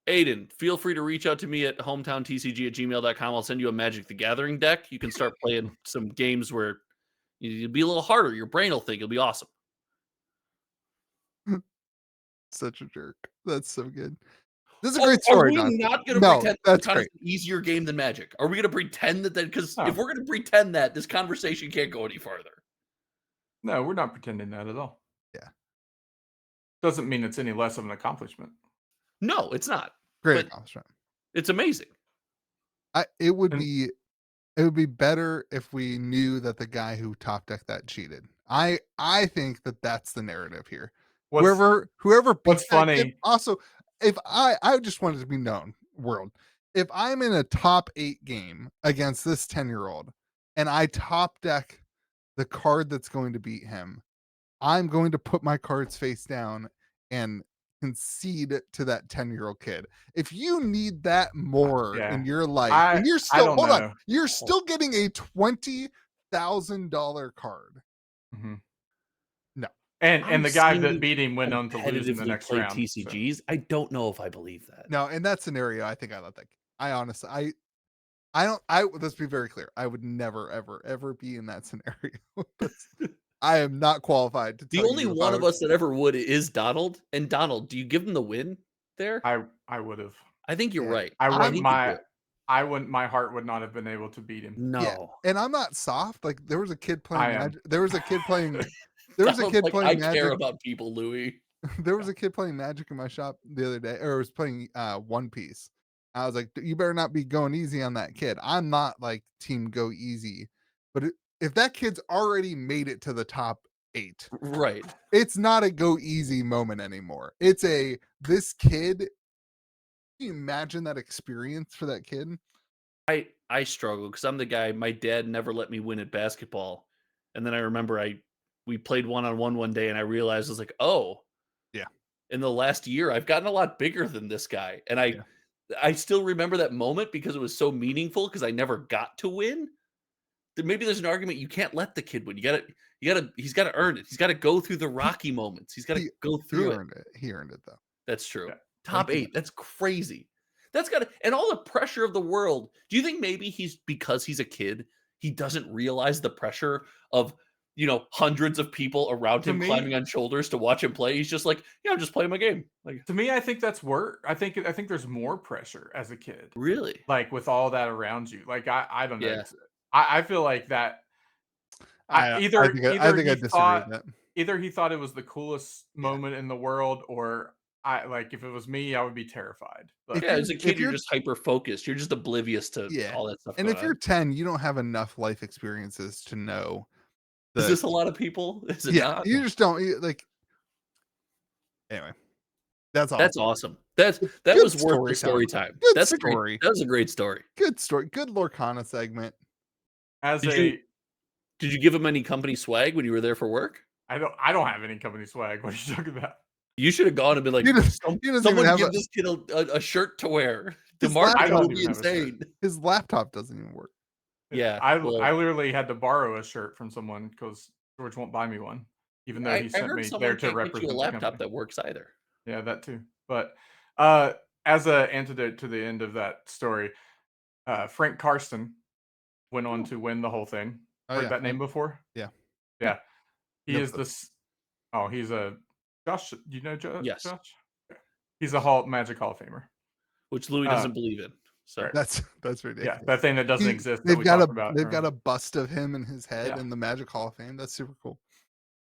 Aiden, feel free to reach out to me at hometowntcg@gmail.com. I'll send you a Magic the Gathering deck. You can start playing some games where you'll be a little harder. Your brain will think it'll be awesome. Such a jerk. That's so good. This is a Oh, great are story, we Don. not going to No, pretend that's Lorcana's great. an easier game than Magic? Are we going to pretend that because if No. we're going to pretend that, this conversation can't go any farther. No, we're not pretending that at all. Yeah. Doesn't mean it's any less of an accomplishment. No, it's not. Great But accomplishment. it's amazing. It would And be better if we knew that the guy who top decked that cheated. I think that that's the narrative here. what's Whoever beats what's that kid. funny? Also, if I just wanted to be known, world, if I'm in a top 8 game against this 10-year-old and I top deck the card that's going to beat him, I'm going to put my cards face down and concede to that 10-year-old kid. If you need that more Yeah. in your life, and you're I still don't hold on, know. you're still getting a $20,000 card. Mhm. No. And I'm the guy seeing that you beat him went on to lose in the competitively next play round. So. TCGs. I don't know if I believe that. No, in that scenario, I think I let that. I honestly, I don't. Let's be very clear. I would never, ever, ever be in that scenario. I am not qualified to The tell only you if one I of would. us that ever would is Donald. And Donald, do you give him the win there? I would have. I think you're Yeah. right. I I would think you do. my heart would not have been able to beat him. Yeah, No. and I'm not soft. Like there was a kid I playing am. Magic. There was a kid playing. There was a Donald's kid like, playing I care Magic. about people, Louis. There was a kid playing Magic in my shop the other day, or was playing One Piece. I was like, you better not be going easy on that kid. I'm not like team go easy, but if that kid's already made it to the top 8, Right. it's not a go easy moment anymore. It's a this kid. Can you imagine that experience for that kid? I struggle because I'm the guy. My dad never let me win at basketball, and then I remember we played one day, and I realized I was like, oh, Yeah. In the last year, I've gotten a lot bigger than this guy, and Yeah. I still remember that moment because it was so meaningful because I never got to win. Maybe there's an argument you can't let the kid win. He's got to earn it. He's got to go through the rocky moments. He's got to go He through it. earned it. He earned it though. That's true. Yeah. Top Thank you. 8. That's crazy. That's got to, and all the pressure of the world. Do you think maybe because he's a kid, he doesn't realize the pressure of, hundreds of people around To him me- climbing on shoulders to watch him play? He's just like, I'm just playing my game. Like, To me, I think that's work. I think there's more pressure as a kid. really? Like with all that around you. Like I don't know. Yeah. I feel like that I either think I he disagree thought with that. either he thought it was the coolest moment in the world, or I like if it was me, I would be terrified. But Yeah, as a kid, you're you're just hyper focused. You're just oblivious to Yeah, all that stuff and going if you're on. 10, you don't have enough life experiences to know Is the this a lot of people? Is it Yeah, not? you just don't like anyway, that's all. That's awesome. That Good was worth the story storytelling. time. Good That's a great. story. That was a great story. Good story. Good Lorcana segment. as Did a you give him any company swag when you were there for work? I don't have any company swag. What are you talking about? You should have gone and been like, He doesn't even someone have give this kid a shirt to wear. The His marketing laptop- will don't be even have a shirt. insane. his laptop doesn't even work. Yeah, I well, literally had to borrow a shirt from someone because George won't buy me one, even though I he sent heard me someone there to can't get you a represent the laptop company. that works either. Yeah, that too. But as an antidote to the end of that story, Frank Karsten went on to win the whole thing. Oh, Heard yeah. that name before? Yeah. Yeah. He Never is heard. this. Oh, he's a Josh. You know Yes. Josh? He's a Magic Hall of Famer. Which Louis doesn't believe in. So right. That's Yeah, ridiculous. that thing that doesn't exist. That They've we got talked about. they've got earlier. a bust of him in his head Yeah. in the Magic Hall of Fame. That's super cool.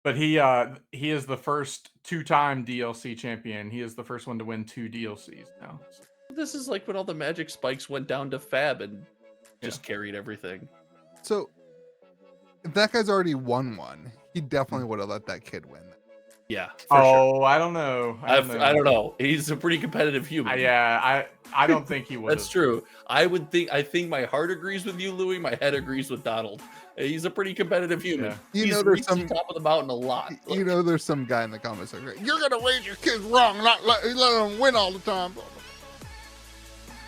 But he is the first 2-time DLC champion. He is the first one to win 2 DLCs now. So, this is like when all the Magic spikes went down to Fab and just carried everything. So if that guy's already won one, he definitely would have let that kid win. Yeah, for sure. I don't know. I don't know. He's a pretty competitive human. I don't think he would. That's true. I think my heart agrees with you, Louis. My head agrees with Donald. He's a pretty competitive human. Yeah. He's there's reached the top of the mountain a lot. There's some guy in the comments like, you're gonna raise your kids wrong, not let them win all the time.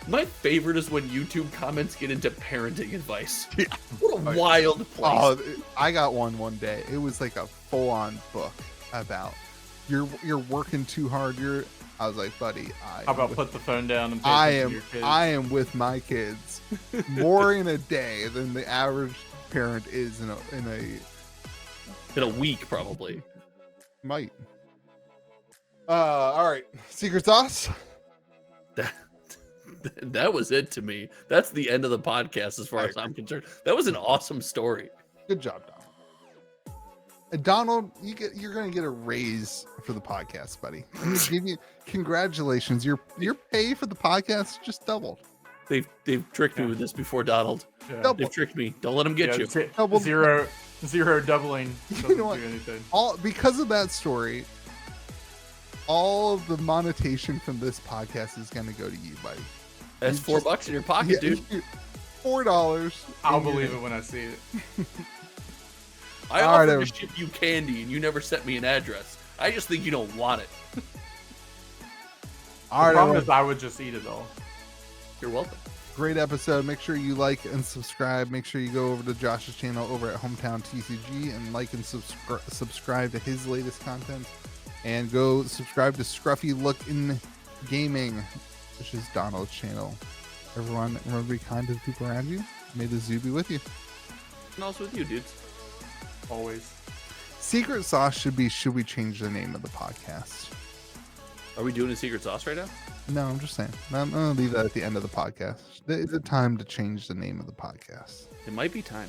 My favorite is when YouTube comments get into parenting advice. Yeah. What a wild place. Oh, I got one day. It was like a full-on book about you're working too hard. I was like, buddy, How about put the phone down and pay I attention am to your kids? I am with my kids more in a day than the average parent is in In a week, probably. might. All right, secret sauce. That was it to me. That's the end of the podcast as far as I'm concerned. That was an awesome story. Good job, Donald. And Donald, you're gonna get a raise for the podcast, buddy. Give you congratulations. Your pay for the podcast just doubled. They've tricked me with this before, Donald. Yeah. They've tricked me. Don't let them get you. Double. Zero doubling doesn't know what? do anything. All because of that story. All of the monetization from this podcast is gonna go to you, buddy. That's $4 in your pocket, dude. $4. I'll believe it when I see it. I All right, offered to ship you candy, and you never sent me an address. I just think you don't want it. All The right, problem everyone. is I would just eat it all. You're welcome. Great episode. Make sure you like and subscribe. Make sure you go over to Josh's channel over at Hometown TCG and like and subscribe to his latest content. And go subscribe to Scruffy Lookin' Gaming, which is Donald's channel. Everyone, remember to be kind to the people around you. May the zoo be with you. And also with you, dudes. Always. Secret sauce should we change the name of the podcast? Are we doing a secret sauce right now? No, I'm just saying. I'm gonna leave that at the end of the podcast. Is it time to change the name of the podcast? It might be time.